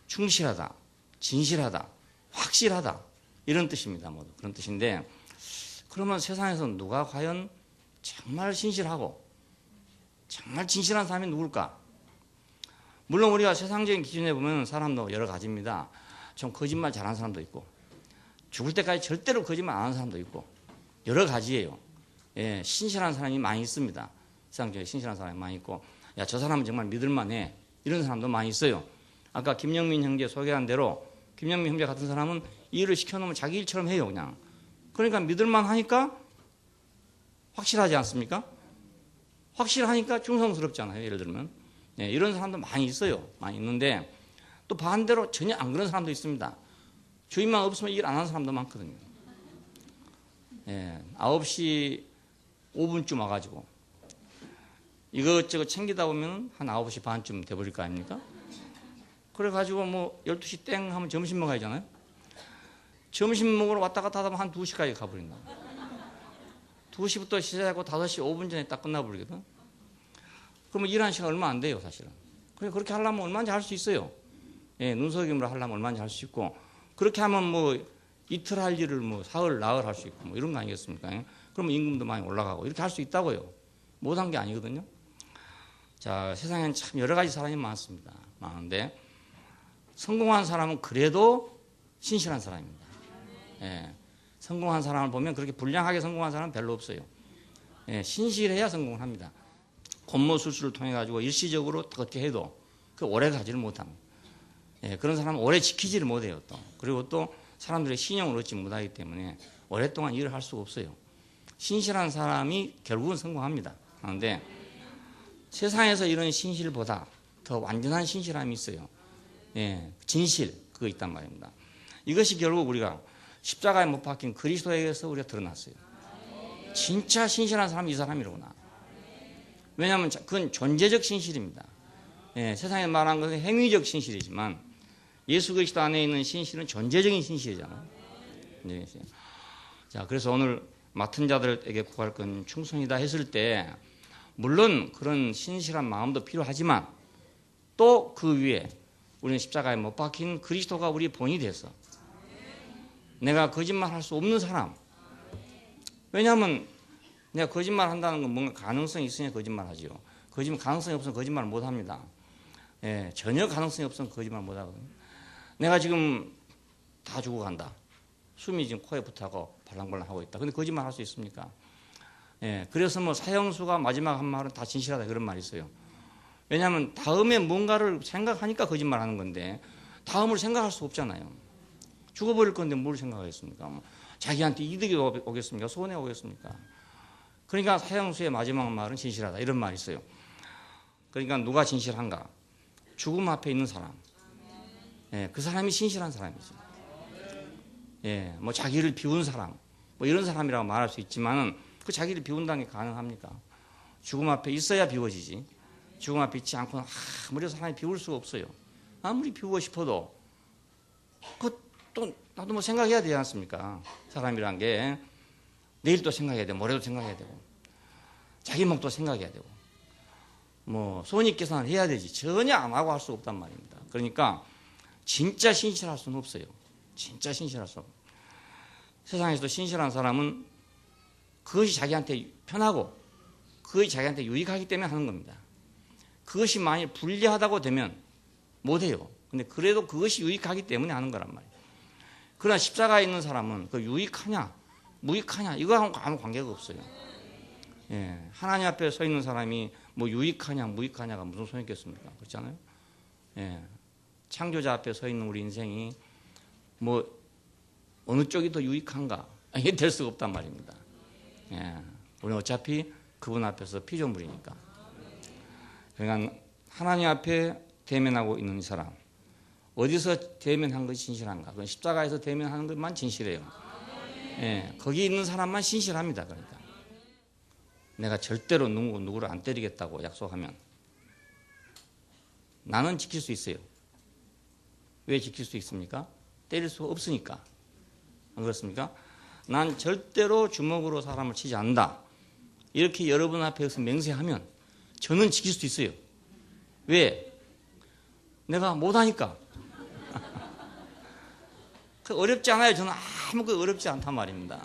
충실하다, 진실하다, 확실하다 이런 뜻입니다. 모두 그런 뜻인데 그러면 세상에서 누가 과연 정말 신실하고 정말 진실한 사람이 누굴까? 물론 우리가 세상적인 기준에 보면 사람도 여러 가지입니다. 좀 거짓말 잘하는 사람도 있고 죽을 때까지 절대로 거짓말 안 하는 사람도 있고 여러 가지예요. 예, 신실한 사람이 많이 있습니다. 세상적인 신실한 사람이 많이 있고 야, 저 사람은 정말 믿을만해 이런 사람도 많이 있어요. 아까 김영민 형제 소개한 대로 김영민 형제 같은 사람은 일을 시켜놓으면 자기 일처럼 해요. 그냥. 그러니까 믿을만하니까 확실하지 않습니까? 확실하니까 충성스럽잖아요. 예를 들면 예, 이런 사람도 많이 있어요. 많이 있는데 또 반대로 전혀 안 그런 사람도 있습니다. 주인만 없으면 일 안 하는 사람도 많거든요. 9시 5분쯤 와가지고 이것저것 챙기다 보면 한 9시 반쯤 돼버릴 거 아닙니까? 그래가지고 뭐 12시 땡 하면 점심 먹어야 하잖아요. 점심 먹으러 왔다 갔다 하다 보면 한 2시까지 가버린다. 2시부터 시작하고 5시 5분 전에 딱 끝나버리거든. 그러면 일하는 시간 얼마 안 돼요, 사실은. 그렇게 하려면 얼마든지 할 수 있어요. 눈속임으로 하려면 얼마든지 할 수 있고, 그렇게 하면 뭐 이틀 할 일을 뭐 사흘, 나흘 할 수 있고, 뭐 이런 거 아니겠습니까? 그러면 임금도 많이 올라가고, 이렇게 할 수 있다고요. 못한 게 아니거든요. 자, 세상에는 참 여러 가지 사람이 많습니다. 많은데, 성공한 사람은 그래도 신실한 사람입니다. 성공한 사람을 보면 그렇게 불량하게 성공한 사람은 별로 없어요. 신실해야 성공을 합니다. 권모술수를 통해 가지고 일시적으로 그렇게 해도 그 오래 가지를 못합니다. 그런 사람은 오래 지키지를 못해요. 또 그리고 또 사람들의 신용을 얻지 못하기 때문에 오랫동안 일을 할 수가 없어요. 신실한 사람이 결국은 성공합니다. 그런데 세상에서 이런 신실보다 더 완전한 신실함이 있어요. 진실, 그거 있단 말입니다. 이것이 결국 우리가 십자가에 못 박힌 그리스도에게서 우리가 드러났어요. 진짜 신실한 사람이 이 사람이로구나. 왜냐하면 그건 존재적 신실입니다. 세상에 말하는 것은 행위적 신실이지만 예수 그리스도 안에 있는 신실은 존재적인 신실이잖아요. 자, 그래서 오늘 맡은 자들에게 구할 건 충성이다 했을 때 물론 그런 신실한 마음도 필요하지만 또 그 위에 우리는 십자가에 못 박힌 그리스도가 우리 본이 돼서 내가 거짓말할 수 없는 사람. 왜냐하면 내가 거짓말 한다는 건 뭔가 가능성이 있으니까 거짓말하지요. 가능성이 없으면 거짓말 못 합니다. 전혀 가능성이 없으면 거짓말 못 하거든요. 내가 지금 다 죽어간다. 숨이 지금 코에 붙어가고 발랑발랑 하고 있다. 근데 거짓말 할 수 있습니까? 그래서 뭐 사형수가 마지막 한 말은 다 진실하다 그런 말이 있어요. 왜냐하면 다음에 뭔가를 생각하니까 거짓말 하는 건데 다음을 생각할 수 없잖아요. 죽어버릴 건데 뭘 생각하겠습니까? 자기한테 이득이 오겠습니까? 손해 오겠습니까? 그러니까 사형수의 마지막 말은 진실하다 이런 말이 있어요. 그러니까 누가 진실한가? 죽음 앞에 있는 사람. 그 사람이 신실한 사람이죠. 뭐 자기를 비운 사람, 뭐 이런 사람이라고 말할 수 있지만은 그 자기를 비운다는 게 가능합니까? 죽음 앞에 있어야 비워지지. 죽음 앞에 있지 않고는 아무리 사람이 비울 수가 없어요. 아무리 비우고 싶어도 또 나도 뭐 생각해야 되지 않습니까? 사람이란 게 내일도 생각해야 되고 모레도 생각해야 되고 자기 목도 생각해야 되고 뭐 손익 계산을 해야 되지 전혀 안 하고 할 수 없단 말입니다. 그러니까 진짜 신실할 수는 없어요. 진짜 신실할 수 없어요. 세상에서도 신실한 사람은 그것이 자기한테 편하고 그것이 자기한테 유익하기 때문에 하는 겁니다. 그것이 만일 불리하다고 되면 못해요. 근데 그래도 그것이 유익하기 때문에 하는 거란 말이에요. 그러나 십자가에 있는 사람은 그 유익하냐 무익하냐 이거하고 아무 관계가 없어요. 하나님 앞에 서 있는 사람이 뭐 유익하냐 무익하냐가 무슨 소용 있겠습니까? 그렇지 않아요? 창조자 앞에 서 있는 우리 인생이 뭐 어느 쪽이 더 유익한가 이게 될 수가 없단 말입니다. 우리는 어차피 그분 앞에서 피조물이니까. 그러니까 하나님 앞에 대면하고 있는 사람 어디서 대면한 것이 진실한가? 그건 십자가에서 대면하는 것만 진실해요. 거기 있는 사람만 신실합니다. 그러니까 내가 절대로 누구를 안 때리겠다고 약속하면 나는 지킬 수 있어요. 왜 지킬 수 있습니까? 때릴 수 없으니까. 안 그렇습니까? 난 절대로 주먹으로 사람을 치지 않는다. 이렇게 여러분 앞에서 맹세하면 저는 지킬 수도 있어요. 왜? 내가 못하니까. 어렵지 않아요. 저는 아무것도 어렵지 않단 말입니다.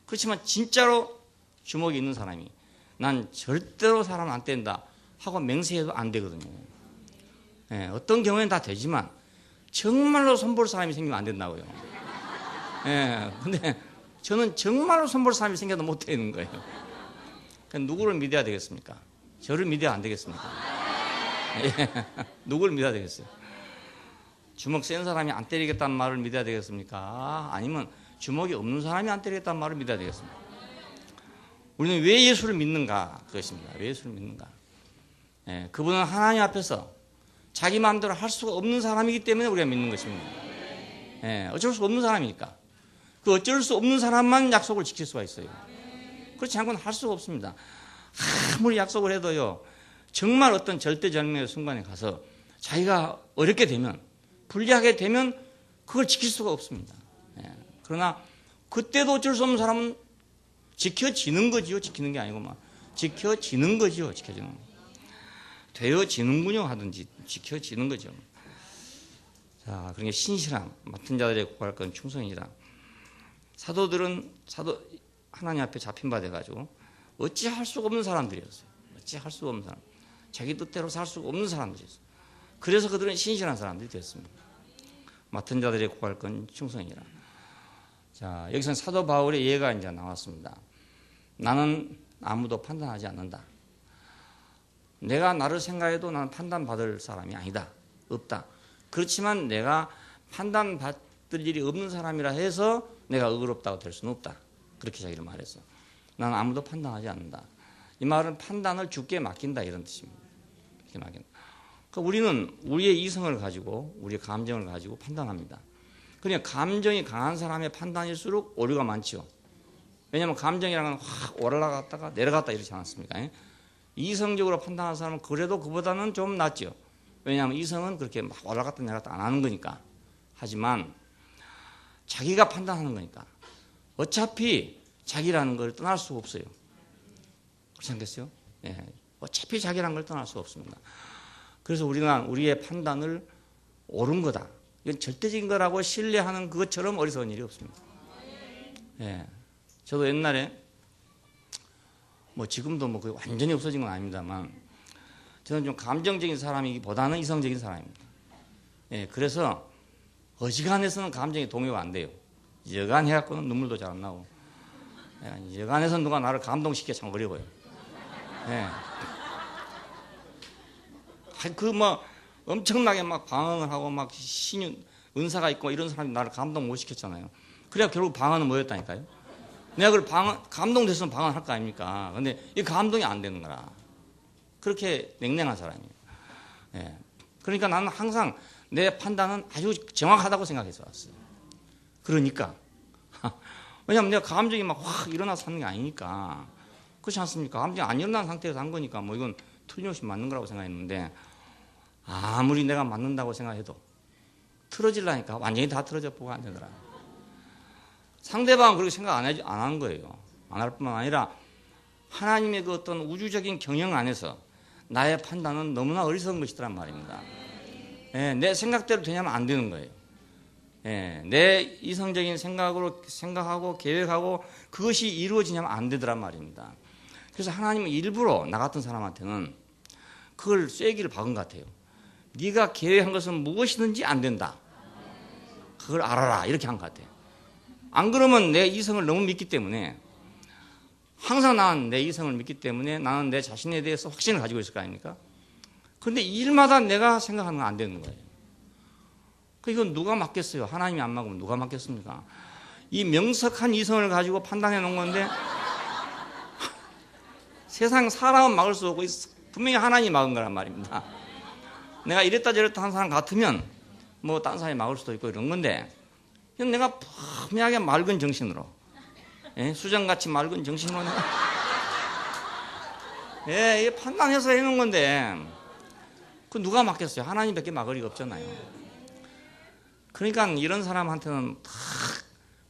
그렇지만 진짜로 주먹이 있는 사람이 난 절대로 사람 안 뗀다 하고 맹세해도 안 되거든요. 어떤 경우에는 다 되지만 정말로 손볼 사람이 생기면 안 된다고요. 근데 저는 정말로 손볼 사람이 생겨도 못 되는 거예요. 누구를 믿어야 되겠습니까? 저를 믿어야 안 되겠습니까? 누구를 믿어야 되겠어요? 주먹 센 사람이 안 때리겠다는 말을 믿어야 되겠습니까? 아니면 주먹이 없는 사람이 안 때리겠다는 말을 믿어야 되겠습니까? 우리는 왜 예수를 믿는가? 그것입니다. 왜 예수를 믿는가? 그분은 하나님 앞에서 자기 마음대로 할 수가 없는 사람이기 때문에 우리가 믿는 것입니다. 예, 어쩔 수 없는 사람이니까. 그 어쩔 수 없는 사람만 약속을 지킬 수가 있어요. 그렇지 않고는 할 수가 없습니다. 아무리 약속을 해도요, 정말 어떤 절대절명의 순간에 가서 자기가 어렵게 되면, 불리하게 되면 그걸 지킬 수가 없습니다. 예. 그러나 그때도 어쩔 수 없는 사람은 지켜지는 거지요. 지키는 게 아니고 막 지켜지는 거지요. 지켜지는 거. 되어지는군요 하든지 지켜지는 거죠. 자, 그러니까 신실함, 맡은 자들의 구할 건 충성이라. 사도들은 하나님 앞에 잡힌 바 돼가지고 어찌할 수가 없는 사람들이었어요. 어찌할 수가 없는 사람. 자기 뜻대로 살 수가 없는 사람들이었어요. 그래서 그들은 신실한 사람들이 됐습니다. 맡은 자들의 구할 건 충성이라. 자, 여기서는 사도 바울의 예가 이제 나왔습니다. 나는 아무도 판단하지 않는다. 내가 나를 생각해도 나는 판단받을 사람이 아니다. 없다. 그렇지만 내가 판단받을 일이 없는 사람이라 해서 내가 의롭다고 될 수는 없다. 그렇게 자기를 말했어. 나는 아무도 판단하지 않는다. 이 말은 판단을 주께 맡긴다 이런 뜻입니다. 주께 맡긴다. 그러니까 우리는 우리의 이성을 가지고 우리의 감정을 가지고 판단합니다. 그러니까 감정이 강한 사람의 판단일수록 오류가 많죠. 왜냐하면 감정이라는 건 확 올라갔다가 내려갔다 이러지 않았습니까? 이성적으로 판단하는 사람은 그래도 그보다는 좀 낫죠. 왜냐하면 이성은 그렇게 막 올라갔다 내려갔다 안 하는 거니까. 하지만 자기가 판단하는 거니까 어차피 자기라는 걸 떠날 수가 없어요. 그렇지 않겠어요? 예. 어차피 자기라는 걸 떠날 수가 없습니다. 그래서 우리는 우리의 판단을 옳은 거다. 이건 절대적인 거라고 신뢰하는 그것처럼 어리석은 일이 없습니다. 예. 저도 옛날에 뭐 지금도 뭐 거의 완전히 없어진 건 아닙니다만 저는 좀 감정적인 사람이기보다는 이성적인 사람입니다. 예, 그래서 어지간해서는 감정이 동요가 안 돼요. 여간해갖고는 눈물도 잘 안 나고 여간해서 누가 나를 감동시키기 참 어려워요. 예. 그 뭐 엄청나게 막 방언을 하고 막 신유 은사가 있고 이런 사람이 나를 감동 못 시켰잖아요. 그래야 결국 방언은 뭐였다니까요. 내가 그걸 감동됐으면 방언할 거 아닙니까? 근데 이 감동이 안 되는 거라. 그렇게 냉랭한 사람이에요. 예. 그러니까 나는 항상 내 판단은 아주 정확하다고 생각해서 왔어요. 그러니까. 왜냐하면 내가 감정이 막 확 일어나서 하는 게 아니니까. 그렇지 않습니까? 감정이 안 일어난 상태에서 한 거니까 뭐 이건 틀림없이 맞는 거라고 생각했는데 아무리 내가 맞는다고 생각해도 틀어지려니까 완전히 다 틀어져 보고 안 되더라. 상대방은 그렇게 생각 안 한 거예요. 안 할 뿐만 아니라 하나님의 그 어떤 우주적인 경영 안에서 나의 판단은 너무나 어리석은 것이더란 말입니다. 예, 내 생각대로 되냐면 안 되는 거예요. 예, 내 이성적인 생각으로 생각하고 계획하고 그것이 이루어지냐면 안 되더란 말입니다. 그래서 하나님은 일부러 나 같은 사람한테는 그걸 쐐기를 박은 것 같아요. 네가 계획한 것은 무엇이든지 안 된다. 그걸 알아라. 이렇게 한 것 같아요. 안 그러면 내 이성을 너무 믿기 때문에 항상 나는 내 이성을 믿기 때문에 나는 내 자신에 대해서 확신을 가지고 있을 거 아닙니까? 그런데 일마다 내가 생각하는 건 안 되는 거예요. 이건 누가 맡겠어요? 하나님이 안 막으면 누가 맡겠습니까? 이 명석한 이성을 가지고 판단해 놓은 건데 세상 사람은 막을 수 없고 분명히 하나님이 막은 거란 말입니다. 내가 이랬다 저랬다 한 사람 같으면 뭐 딴 사람이 막을 수도 있고 이런 건데 내가 분명하게 맑은 정신으로 예? 수정같이 맑은 정신으로 예, 이게 판단해서 해놓은 건데 그 누가 막겠어요? 하나님밖에 막을 리가 없잖아요. 그러니까 이런 사람한테는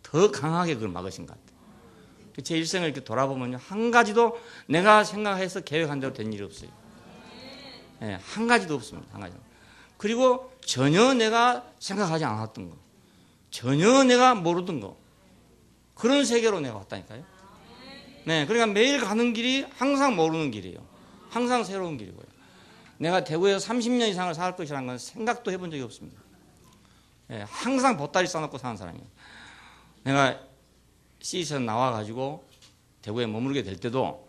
더 강하게 그걸 막으신 것 같아요. 제 일생을 이렇게 돌아보면 한 가지도 내가 생각해서 계획한 대로 된 일이 없어요. 예, 한 가지도 없습니다. 한 가지도. 그리고 전혀 내가 생각하지 않았던 거, 전혀 내가 모르던 거, 그런 세계로 내가 왔다니까요. 네, 그러니까 매일 가는 길이 항상 모르는 길이에요. 항상 새로운 길이고요. 내가 대구에서 30년 이상을 살 것이라는 건 생각도 해본 적이 없습니다. 예, 항상 보따리 싸놓고 사는 사람이에요. 내가 CE에서 나와가지고 대구에 머무르게 될 때도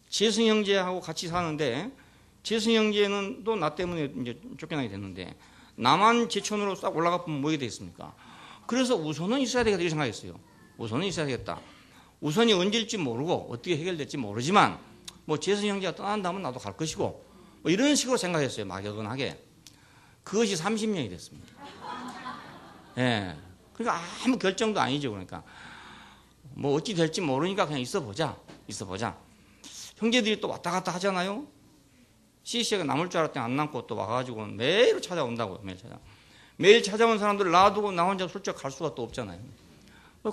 재승 형제하고 같이 사는데 재승 형제는 또 나 때문에 이제 쫓겨나게 됐는데 나만 제천으로 싹 올라가 보면 뭐게 되겠습니까? 그래서 우선은 있어야 되겠다 이렇게 생각했어요. 우선은 있어야 되겠다. 우선이 언제일지 모르고 어떻게 해결될지 모르지만 뭐 재승 형제가 떠난다면 나도 갈 것이고 뭐 이런 식으로 생각했어요. 막연하게. 그것이 30년이 됐습니다. 예. 그러니까 아무 결정도 아니죠. 그러니까 뭐 어찌 될지 모르니까 그냥 있어 보자. 형제들이 또 왔다 갔다 하잖아요. CC가 남을 줄 알았더니 안 남고 또 와가지고 매일 찾아온다고요. 매일 찾아온 사람들 놔두고 나 혼자 솔직히 갈 수가 또 없잖아요.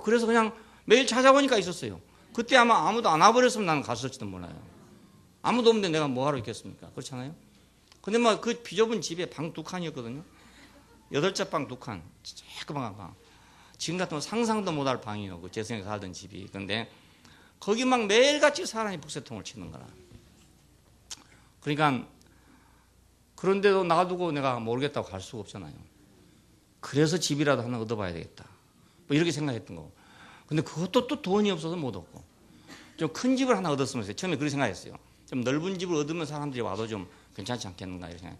그래서 그냥 매일 찾아오니까 있었어요. 그때 아마 아무도 안 와버렸으면 나는 갔을지도 몰라요. 아무도 없는데 내가 뭐하러 있겠습니까? 그렇잖아요. 근데 막 그 비좁은 집에 방 2칸이었거든요. 8째 방 2칸. 조그만 방. 지금 같으면 상상도 못할 방이에요. 그 재성이 살던 집이. 근데 거기 막 매일같이 사람이 북새통을 치는 거라. 그러니까 그런데도 놔두고 내가 모르겠다고 갈 수가 없잖아요. 그래서 집이라도 하나 얻어봐야 되겠다. 뭐 이렇게 생각했던 거고. 근데 그것도 또 돈이 없어서 못 얻고. 좀 큰 집을 하나 얻었으면 했어요. 처음에 그렇게 생각했어요. 좀 넓은 집을 얻으면 사람들이 와도 좀 괜찮지 않겠는가 이렇게 생각.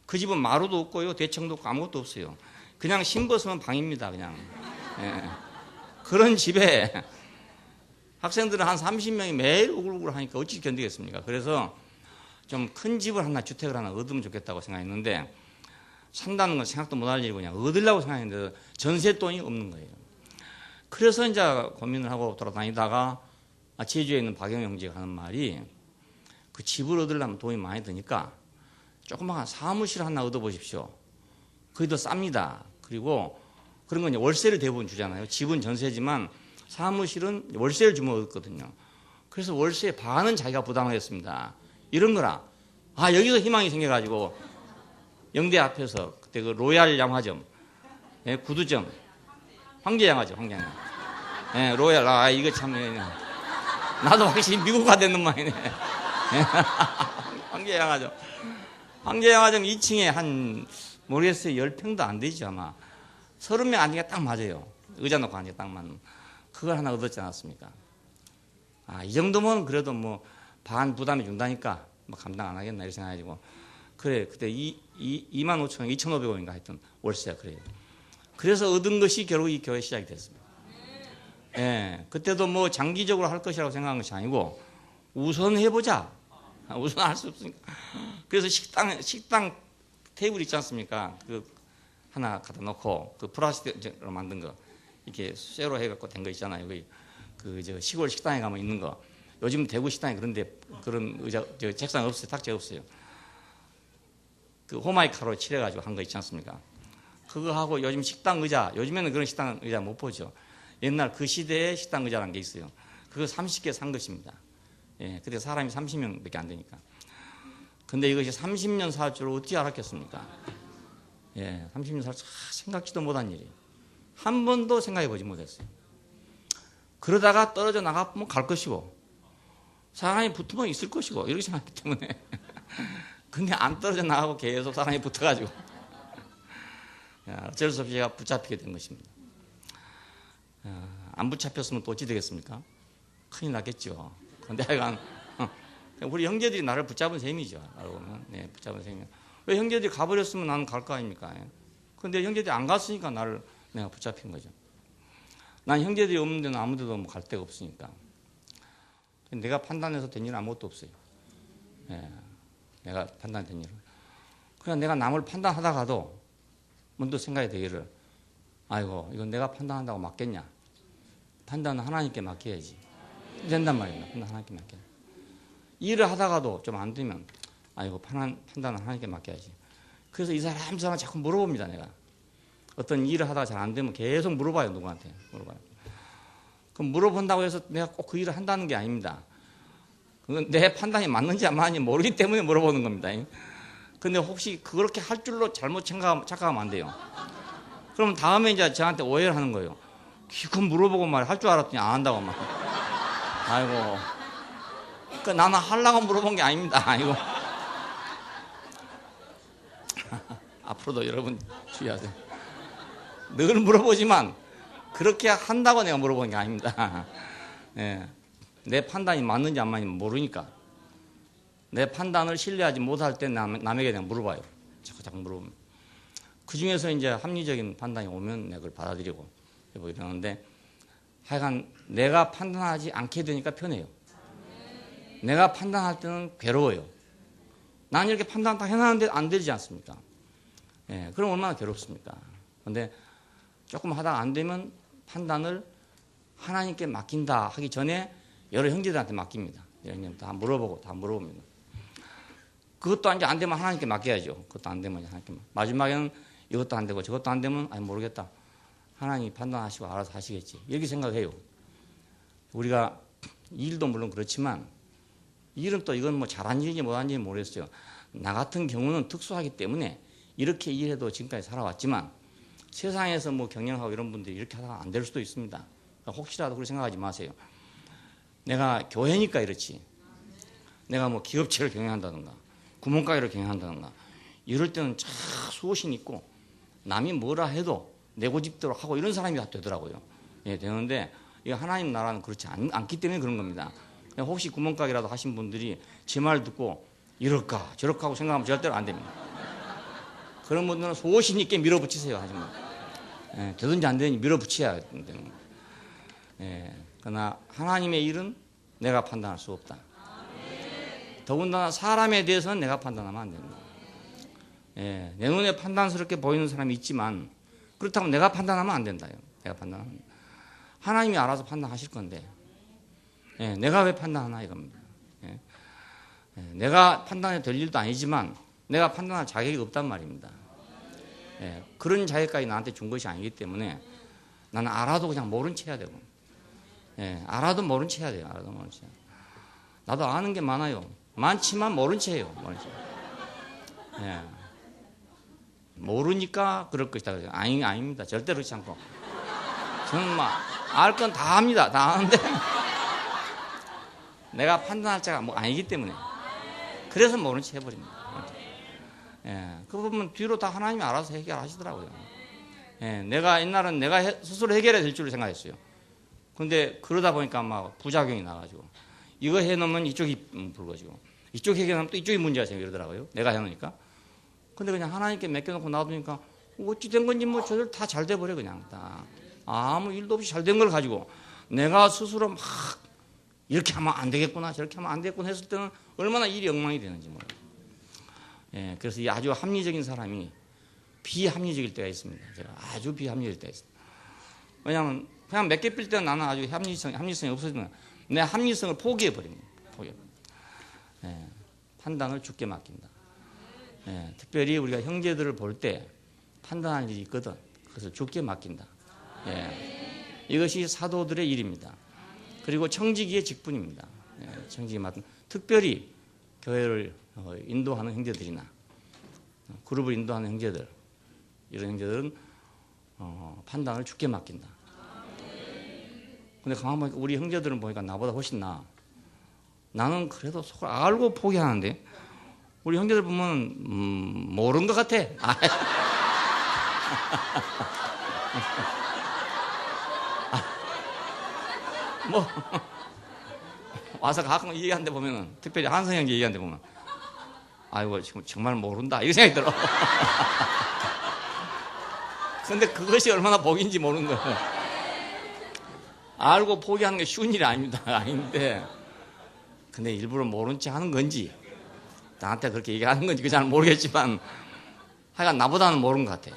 그 집은 마루도 없고요. 대청도 없고 아무것도 없어요. 그냥 신벗으면 방입니다. 그냥. 예. 그런 집에 학생들은 한 30명이 매일 우글우글 하니까 어찌 견디겠습니까? 그래서 좀 큰 집을 하나, 주택을 하나 얻으면 좋겠다고 생각했는데 산다는 건 생각도 못할 일이고 그냥 얻으려고 생각했는데 전세 돈이 없는 거예요. 그래서 이제 고민을 하고 돌아다니다가 제주에 있는 박영 형제가 하는 말이 그 집을 얻으려면 돈이 많이 드니까 조그마한 사무실 하나 얻어보십시오. 그게 더 쌉니다. 그리고 그런 건 이제 월세를 대부분 주잖아요. 집은 전세지만 사무실은 월세를 주면 얻거든요. 그래서 월세의 반은 자기가 부담하겠습니다. 이런 거라. 여기서 희망이 생겨가지고 영대 앞에서 그때 그 로얄 양화점, 예, 구두점, 황제 양화점. 예, 로얄, 이거 참, 나도 확실히 미국 가겠는 말이네. 황제 양화점. 황제 양화점 2층에 한, 모르겠어요. 10평도 안 되죠, 아마. 30명 앉으니까 딱 맞아요. 의자 놓고 앉으니까 딱 맞는. 그걸 하나 얻었지 않았습니까? 이 정도면 그래도 뭐 반 부담이 준다니까 뭐 감당 안 하겠나 이렇게 생각해가지고. 그래, 그때 25,000원, 2,500원인가 하여튼 월세가 그래요. 그래서 얻은 것이 결국 이 교회 시작이 됐습니다. 예, 그때도 뭐 장기적으로 할 것이라고 생각한 것이 아니고 우선 해보자. 우선 할 수 없으니까. 그래서 식당 테이블 있지 않습니까? 그 하나 갖다 놓고 그 플라스틱으로 만든 거 이렇게 쇠로 해갖고 된 거 있잖아요. 그 시골 식당에 가면 있는 거. 요즘 대구 식당에 그런데 그런 의자, 책상 없어요. 탁자 없어요. 그 호마이카로 칠해가지고 한 거 있지 않습니까? 그거 하고 요즘 식당 의자, 요즘에는 그런 식당 의자 못 보죠. 옛날 그 시대에 식당 의자라는 게 있어요. 그거 30개 산 것입니다. 예, 그때 사람이 30명밖에 안 되니까. 근데 이것이 30년 살 줄 어떻게 알았겠습니까? 예, 30년 살 생각지도 못한 일이. 한 번도 생각해 보지 못했어요. 그러다가 떨어져 나가면 갈 것이고, 사람이 붙으면 있을 것이고, 이렇게 생각했기 때문에. 근데 안 떨어져 나가고 계속 사람이 붙어가지고. 어쩔 수 없이 제가 붙잡히게 된 것입니다. 안 붙잡혔으면 또 어찌 되겠습니까? 큰일 났겠죠. 근데 하여간, 우리 형제들이 나를 붙잡은 셈이죠. 알고 보면. 네, 붙잡은 셈이에요. 왜 형제들이 가버렸으면 나는 갈 거 아닙니까? 근데 형제들이 안 갔으니까 내가 붙잡힌 거죠. 난 형제들이 없는 데는 아무 데도 갈 데가 없으니까. 내가 판단해서 된 일은 아무것도 없어요. 예, 내가 판단된 일은. 그냥 내가 남을 판단하다가도 문득 생각이 되기를, 아이고, 이건 내가 판단한다고 맞겠냐? 판단은 하나님께 맡겨야지. 된단 말입니다. 판단 하나님께 맡겨야. 일을 하다가도 좀 안 되면, 아이고, 판단은 하나님께 맡겨야지. 그래서 이 사람 자꾸 물어봅니다, 내가. 어떤 일을 하다가 잘 안 되면 계속 물어봐요, 누구한테. 물어봐요. 그럼 물어본다고 해서 내가 꼭 그 일을 한다는 게 아닙니다. 그건 내 판단이 맞는지 안 맞는지 모르기 때문에 물어보는 겁니다. 근데 혹시 그렇게 할 줄로 잘못 착각하면 안 돼요. 그럼 다음에 이제 저한테 오해를 하는 거예요. 기껏 물어보고 말 할 줄 알았더니 안 한다고 막. 아이고. 그러니까 나는 하려고 물어본 게 아닙니다. 아이고. 앞으로도 여러분 주의하세요. 늘 물어보지만 그렇게 한다고 내가 물어본 게 아닙니다. 예. 내 판단이 맞는지 안 맞는지 모르니까. 내 판단을 신뢰하지 못할 때 남에게 그냥 물어봐요. 자꾸 물어보면. 그 중에서 이제 합리적인 판단이 오면 내가 그걸 받아들이고 이러는데 하여간 내가 판단하지 않게 되니까 편해요. 내가 판단할 때는 괴로워요. 난 이렇게 판단 다 해놨는데 안 되지 않습니까? 예, 그럼 얼마나 괴롭습니까? 근데 조금 하다가 안 되면 판단을 하나님께 맡긴다 하기 전에 여러 형제들한테 맡깁니다. 다 물어봅니다. 그것도 이제 안 되면 하나님께 맡겨야죠. 그것도 안 되면 하나님께 마지막에는 이것도 안 되고 저것도 안 되면 모르겠다. 하나님이 판단하시고 알아서 하시겠지. 이렇게 생각해요. 우리가 일도 물론 그렇지만 일은 또 이건 뭐 잘한 일인지 못한 일인지 모르겠어요. 나 같은 경우는 특수하기 때문에 이렇게 일해도 지금까지 살아왔지만 세상에서 뭐 경영하고 이런 분들이 이렇게 하다가 안 될 수도 있습니다. 그러니까 혹시라도 그렇게 생각하지 마세요. 내가 교회니까 이렇지. 내가 뭐 기업체를 경영한다든가 구멍가게를 경영한다든가 이럴 때는 참 수호신 있고 남이 뭐라 해도 내 고집대로 하고 이런 사람이 되더라고요. 예, 되는데 이 하나님 나라는 그렇지 않기 때문에 그런 겁니다. 혹시 구멍가게라도 하신 분들이 제 말 듣고 이럴까 저럴까 하고 생각하면 절대로 안 됩니다. 그런 분들은 소신 있게 밀어붙이세요. 하지만 예, 되든지 안 되든지 밀어붙여야 되는. 예, 그러나 하나님의 일은 내가 판단할 수 없다. 더군다나 사람에 대해서는 내가 판단하면 안 된다. 예, 내 눈에 판단스럽게 보이는 사람이 있지만 그렇다고 내가 판단하면 안 된다요. 내가 판단하면 하나님이 알아서 판단하실 건데 예, 내가 왜 판단하나 이겁니다. 예, 예, 내가 판단해도 될 일도 아니지만 내가 판단할 자격이 없단 말입니다. 예, 그런 자격까지 나한테 준 것이 아니기 때문에 나는 알아도 그냥 모른 체 해야 되고 예, 알아도 모른 체 해야 돼요. 알아도 모른 체. 나도 아는 게 많아요. 많지만 모른 채 해요. 모른 채. 예. 모르니까 그럴 것이다. 아닙니다. 절대로 그렇지 않고. 저는 알 건 다 합니다. 다 아는데. 내가 판단할 자가 뭐 아니기 때문에. 그래서 모른 채 해버립니다. 예. 그 부분 뒤로 다 하나님이 알아서 해결하시더라고요. 예. 내가 옛날은 내가 스스로 해결해야 될 줄을 생각했어요. 근데 그러다 보니까 막 부작용이 나가지고. 이거 해놓으면 이쪽이 불거지고. 이쪽 해결하면 또 이쪽이 문제가 생겨 이러더라고요. 내가 해놓으니까. 근데 그냥 하나님께 맡겨놓고 놔두니까 어찌 된 건지 뭐 저들 다 잘 돼버려 그냥 다. 아무 일도 없이 잘 된 걸 가지고 내가 스스로 막 이렇게 하면 안 되겠구나 저렇게 하면 안 되겠구나 했을 때는 얼마나 일이 엉망이 되는지 몰라요. 예, 그래서 이 아주 합리적인 사람이 비합리적일 때가 있습니다. 제가 아주 비합리적일 때가 있습니다. 왜냐하면 그냥 몇 개 빌 때는 나는 아주 합리성이 없어지면 내 합리성을 포기해버립니다. 예, 판단을 주께 맡긴다. 예, 특별히 우리가 형제들을 볼 때 판단할 일이 있거든. 그래서 주께 맡긴다. 예, 이것이 사도들의 일입니다. 그리고 청지기의 직분입니다. 예, 청지기 맡은 특별히 교회를 인도하는 형제들이나 그룹을 인도하는 형제들 이런 형제들은 판단을 주께 맡긴다. 근데 가만 보니까 우리 형제들은 보니까 나보다 훨씬 나아. 나는 그래도 속을 알고 포기하는데 우리 형제들 보면 모르는 것 같아. 뭐 와서 가끔 얘기하는데 보면은 특별히 한성 형제 얘기하는데 보면 아이고 지금 정말 모른다 이런 생각이 들어. 근데 그것이 얼마나 복인지 모르는 거예요. 알고 포기하는 게 쉬운 일이 아닙니다. 아닌데 근데 일부러 모른 체 하는 건지 나한테 그렇게 얘기하는 건지 그 잘 모르겠지만 하여간 나보다는 모르는 것 같아.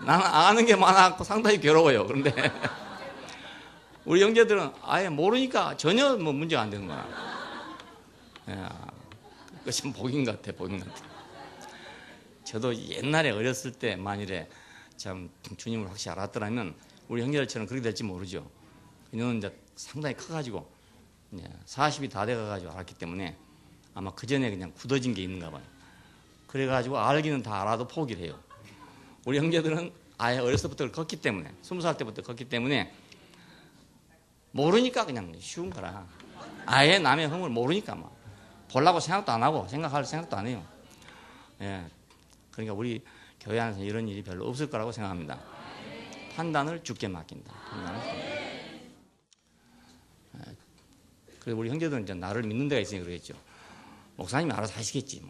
나는 아는 게 많아갖고 상당히 괴로워요. 그런데 우리 형제들은 아예 모르니까 전혀 뭐 문제가 안 되는 거야. 야, 그것이 복인 것 같아. 복인 것 같아. 저도 옛날에 어렸을 때 만일에 참 주님을 확실히 알았더라면 우리 형제들처럼 그렇게 될지 모르죠. 그녀는 이제 상당히 커가지고 40이 다 돼가지고 알았기 때문에 아마 그 전에 그냥 굳어진 게 있는가 봐요. 그래가지고 알기는 다 알아도 포기를 해요. 우리 형제들은 아예 어렸을 때부터 컸기 때문에 20살 때부터 컸기 때문에 모르니까 그냥 쉬운 거라. 아예 남의 흥을 모르니까 막 보려고 생각도 안 하고 생각할 생각도 안 해요. 예, 그러니까 우리 교회 안에서 이런 일이 별로 없을 거라고 생각합니다. 판단을 주께 맡긴다. 그래서 우리 형제들은 이제 나를 믿는 데가 있으니까 그러겠죠. 목사님이 알아서 하시겠지.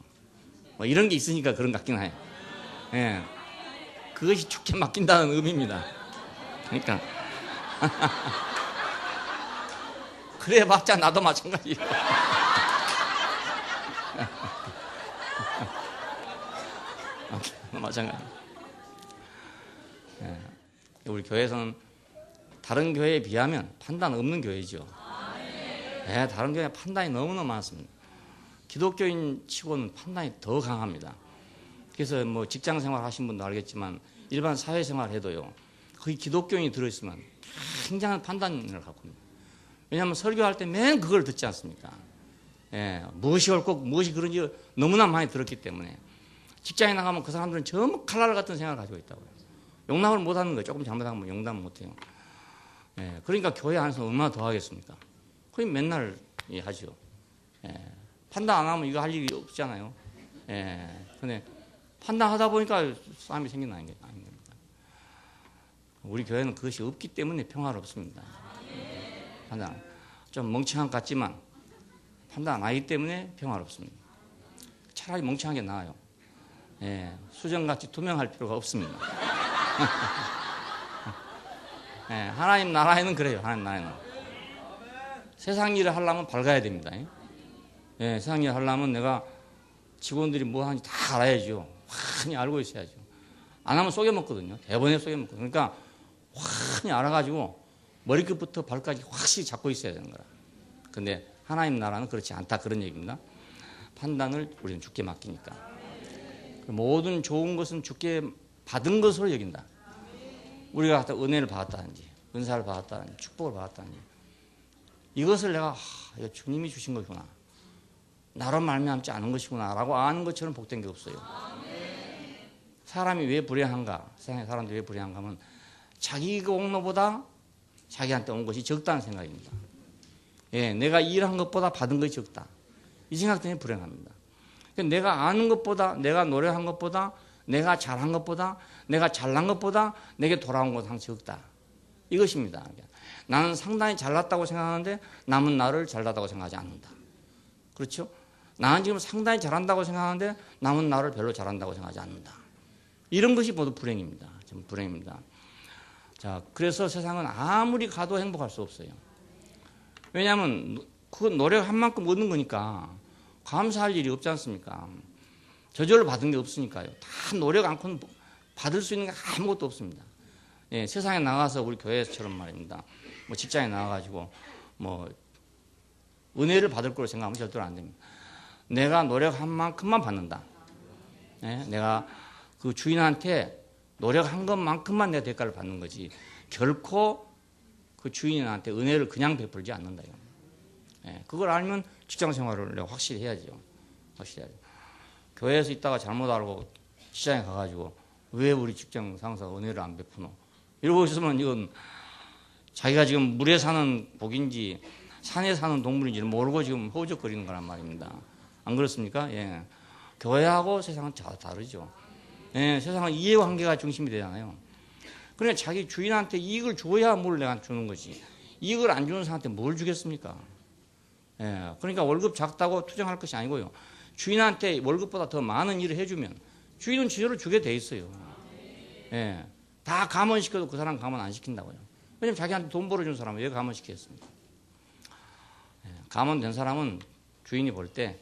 뭐 이런 게 있으니까 그런 것 같긴 해요. 예. 그것이 주께 맡긴다는 의미입니다. 그러니까. 그래 봤자 나도 마찬가지예요. 마찬가지. 예. 우리 교회에서는 다른 교회에 비하면 판단 없는 교회죠. 예, 다른 교회 판단이 너무나 많습니다. 기독교인 치고는 판단이 더 강합니다. 그래서 뭐 직장 생활 하신 분도 알겠지만 일반 사회생활 해도요, 거기 기독교인이 들어있으면 굉장한 판단을 갖고 있습니다. 왜냐하면 설교할 때 맨 그걸 듣지 않습니까? 예, 무엇이 옳고 무엇이 그런지 너무나 많이 들었기 때문에 직장에 나가면 그 사람들은 전부 칼날 같은 생각을 가지고 있다고요. 용납을 못하는 거예요. 조금 잘못하면 용납 못해요. 예, 그러니까 교회 안에서 얼마나 더 하겠습니까? 거의 맨날 하죠. 예, 판단 안 하면 이거 할 일이 없잖아요. 예, 근데 판단하다 보니까 싸움이 생기는 게 아닙니다. 우리 교회는 그것이 없기 때문에 평화롭습니다. 판단 좀 멍청한 것 같지만 판단 안 하기 때문에 평화롭습니다. 차라리 멍청한 게 나아요. 예, 수정같이 투명할 필요가 없습니다. 예, 하나님 나라에는 그래요. 하나님 나라에는 세상 일을 하려면 밝아야 됩니다. 예, 세상 일을 하려면 내가 직원들이 뭐 하는지 다 알아야죠. 환히 알고 있어야죠. 안 하면 속여먹거든요. 대번에 속여먹거든요. 그러니까 환히 알아가지고 머리끝부터 발까지 확실히 잡고 있어야 되는 거라. 근데 하나님 나라는 그렇지 않다, 그런 얘기입니다. 판단을 우리는 주께 맡기니까. 모든 좋은 것은 주께 받은 것으로 여긴다. 우리가 갖다 은혜를 받았다든지 은사를 받았다든지 축복을 받았다든지 이것을 내가 이거 주님이 주신 것이구나, 나로 말미암지 않은 것이구나 라고 아는 것처럼 복된 게 없어요. 사람이 왜 불행한가, 세상의 사람들이 왜 불행한가 하면 자기 공로보다 자기한테 온 것이 적다는 생각입니다. 예, 내가 일한 것보다 받은 것이 적다, 이 생각 때문에 불행합니다. 내가 아는 것보다, 내가 노력한 것보다, 내가 잘한 것보다, 내가 잘난 것보다 내게 돌아온 것은 항상 적다, 이것입니다. 나는 상당히 잘났다고 생각하는데 남은 나를 잘났다고 생각하지 않는다. 그렇죠? 나는 지금 상당히 잘한다고 생각하는데 남은 나를 별로 잘한다고 생각하지 않는다. 이런 것이 모두 불행입니다. 좀 불행입니다. 자, 그래서 세상은 아무리 가도 행복할 수 없어요. 왜냐하면 그 노력한 만큼 얻는 거니까 감사할 일이 없지 않습니까? 저절로 받은 게 없으니까요. 다 노력 않고는 받을 수 있는 게 아무것도 없습니다. 예, 세상에 나가서 우리 교회처럼 말입니다. 뭐 직장에 나가가지고 뭐 은혜를 받을 거로 생각하면 절대로 안 됩니다. 내가 노력한 만큼만 받는다. 예, 내가 그 주인한테 노력한 것만큼만 내가 대가를 받는 거지 결코 그 주인한테 은혜를 그냥 베풀지 않는다. 예, 그걸 알면 직장 생활을 내가 확실히 해야죠. 확실히 해야죠. 교회에서 있다가 잘못 알고 시장에 가가지고 왜 우리 직장 상사가 은혜를 안 베푸노? 이러고 있으면 이건 자기가 지금 물에 사는 복인지 산에 사는 동물인지를 모르고 지금 허우적거리는 거란 말입니다. 안 그렇습니까? 예. 교회하고 세상은 다르죠. 예, 세상은 이해관계가 중심이 되잖아요. 그러니까 자기 주인한테 이익을 줘야 뭘 내가 주는 거지. 이익을 안 주는 사람한테 뭘 주겠습니까? 예, 그러니까 월급 작다고 투정할 것이 아니고요. 주인한테 월급보다 더 많은 일을 해주면 주인은 지저를 주게 돼 있어요. 예, 다 감원시켜도 그 사람 감원 안 시킨다고요. 왜냐면 자기한테 돈 벌어준 사람은 왜 감원시키겠습니까? 예, 감원된 사람은 주인이 볼 때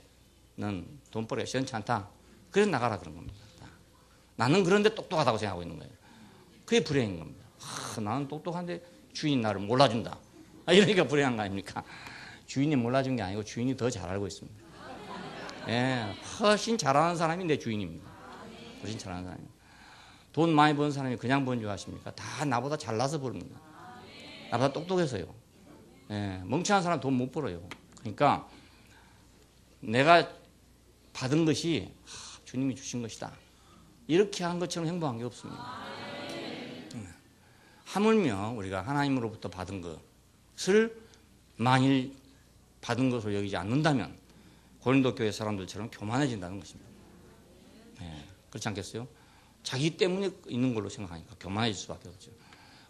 넌 돈벌이가 시원치 않다, 그래서 나가라 그런 겁니다. 나는 그런데 똑똑하다고 생각하고 있는 거예요. 그게 불행인 겁니다. 나는 똑똑한데 주인이 나를 몰라준다, 이러니까 불행한 거 아닙니까? 주인이 몰라준 게 아니고 주인이 더 잘 알고 있습니다. 예, 훨씬 잘하는 사람이 내 주인입니다. 훨씬 잘하는 사람이. 돈 많이 버는 사람이 그냥 버는 줄 아십니까? 다 나보다 잘나서 버립니다. 나보다 똑똑해서요. 예, 멍청한 사람 돈 못 벌어요. 그러니까 내가 받은 것이 주님이 주신 것이다, 이렇게 한 것처럼 행복한 게 없습니다. 하물며 우리가 하나님으로부터 받은 것을 만일 받은 것으로 여기지 않는다면 고린도 교회 사람들처럼 교만해진다는 것입니다. 네, 그렇지 않겠어요? 자기 때문에 있는 걸로 생각하니까 교만해질 수밖에 없죠.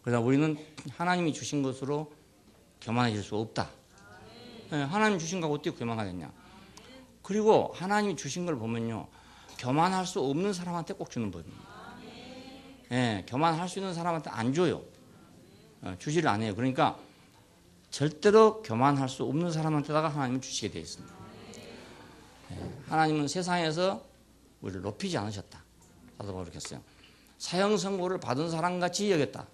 그러나 우리는 하나님이 주신 것으로 교만해질 수 없다. 네, 하나님 주신 거 어떻게 교만하겠냐. 그리고 하나님이 주신 걸 보면요, 교만할 수 없는 사람한테 꼭 주는 법입니다. 네, 교만할 수 있는 사람한테 안 줘요. 주지를 안 해요. 그러니까 절대로 교만할 수 없는 사람한테다가 하나님은 주시게 되어 있습니다. 하나님은 세상에서 우리를 높이지 않으셨다. 사도 바울이 그렇게 했어요. 사형 선고를 받은 사람같이 여겼다.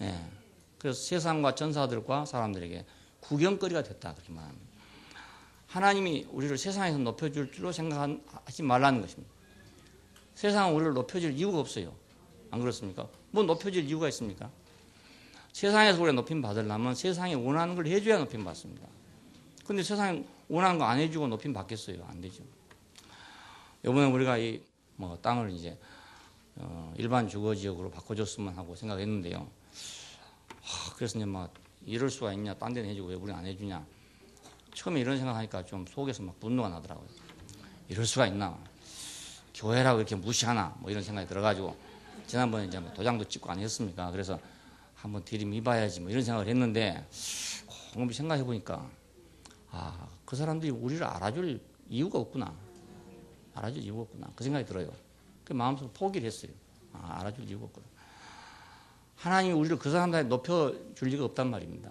예. 그래서 세상과 전사들과 사람들에게 구경거리가 됐다. 그렇게 말합니다. 하나님이 우리를 세상에서 높여줄 줄로 생각하지 말라는 것입니다. 세상은 우리를 높여줄 이유가 없어요. 안 그렇습니까? 뭐 높여줄 이유가 있습니까? 세상에서 우리가 높임 받으려면 세상이 원하는 걸 해줘야 높임 받습니다. 근데 세상이 원하는 거 안 해주고 높임 받겠어요? 안 되죠. 이번에 우리가 이 뭐 땅을 이제 일반 주거 지역으로 바꿔줬으면 하고 생각했는데요. 그래서 이제 막 이럴 수가 있냐? 딴 데는 해주고 왜 우리는 안 해주냐? 처음에 이런 생각하니까 좀 속에서 막 분노가 나더라고요. 이럴 수가 있나? 교회라고 이렇게 무시하나? 뭐 이런 생각이 들어가지고 지난번에 이제 뭐 도장도 찍고 안 했습니까? 그래서 한번 들이미봐야지 뭐 이런 생각을 했는데 곰곰이 생각해 보니까 그 사람들이 우리를 알아줄 이유가 없구나. 알아줄 이유가 없구나. 그 생각이 들어요. 그 마음속으로 포기를 했어요. 알아줄 이유가 없구나. 하나님이 우리를 그 사람들한테 높여줄 리가 없단 말입니다.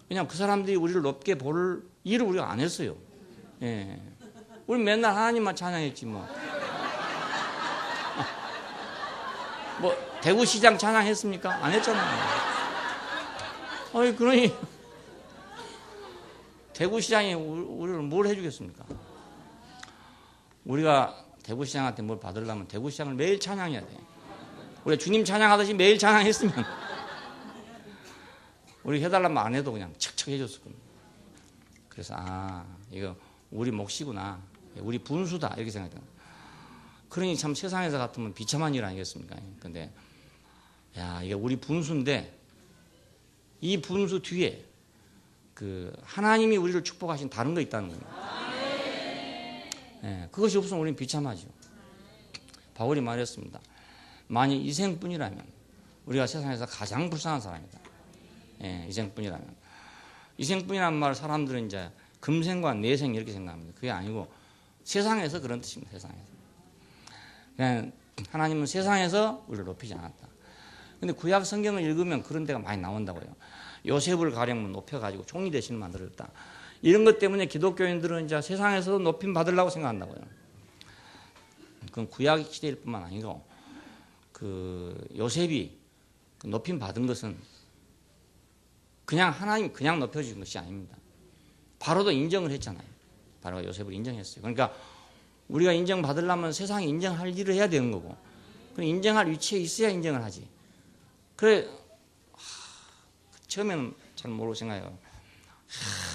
왜냐하면 그 사람들이 우리를 높게 볼 일을 우리가 안 했어요. 예. 우리 맨날 하나님만 찬양했지 뭐. 뭐 대구시장 찬양했습니까? 안 했잖아요. 그러니 대구시장이 우리를 뭘 해주겠습니까? 우리가 대구시장한테 뭘 받으려면 대구시장을 매일 찬양해야 돼. 우리가 주님 찬양하듯이 매일 찬양했으면 우리 해달라면 안 해도 그냥 척척 해줬을 겁니다. 그래서 이거 우리 몫이구나. 우리 분수다. 이렇게 생각해요. 그러니 참 세상에서 같으면 비참한 일 아니겠습니까? 근데 이게 우리 분수인데 이 분수 뒤에 그 하나님이 우리를 축복하신 다른 거 있다는 겁니다. 그것이 없으면 우리는 비참하죠. 바울이 말했습니다. 만일 이생뿐이라면 우리가 세상에서 가장 불쌍한 사람이다. 이생뿐이라면. 이생뿐이라는 말 사람들은 이제 금생과 내생 이렇게 생각합니다. 그게 아니고 세상에서 그런 뜻입니다. 세상에서. 그냥 하나님은 세상에서 우리를 높이지 않았다. 근데 구약 성경을 읽으면 그런 데가 많이 나온다고요. 요셉을 가령 높여가지고 총리 대신을 만들었다. 이런 것 때문에 기독교인들은 이제 세상에서도 높임 받으려고 생각한다고요. 그건 구약 시대일 뿐만 아니고 그 요셉이 그 높임 받은 것은 그냥 하나님 그냥 높여주신 것이 아닙니다. 바로도 인정을 했잖아요. 바로가 요셉을 인정했어요. 그러니까 우리가 인정받으려면 세상이 인정할 일을 해야 되는 거고 인정할 위치에 있어야 인정을 하지. 그래 처음에는 잘 모르고 생각해요.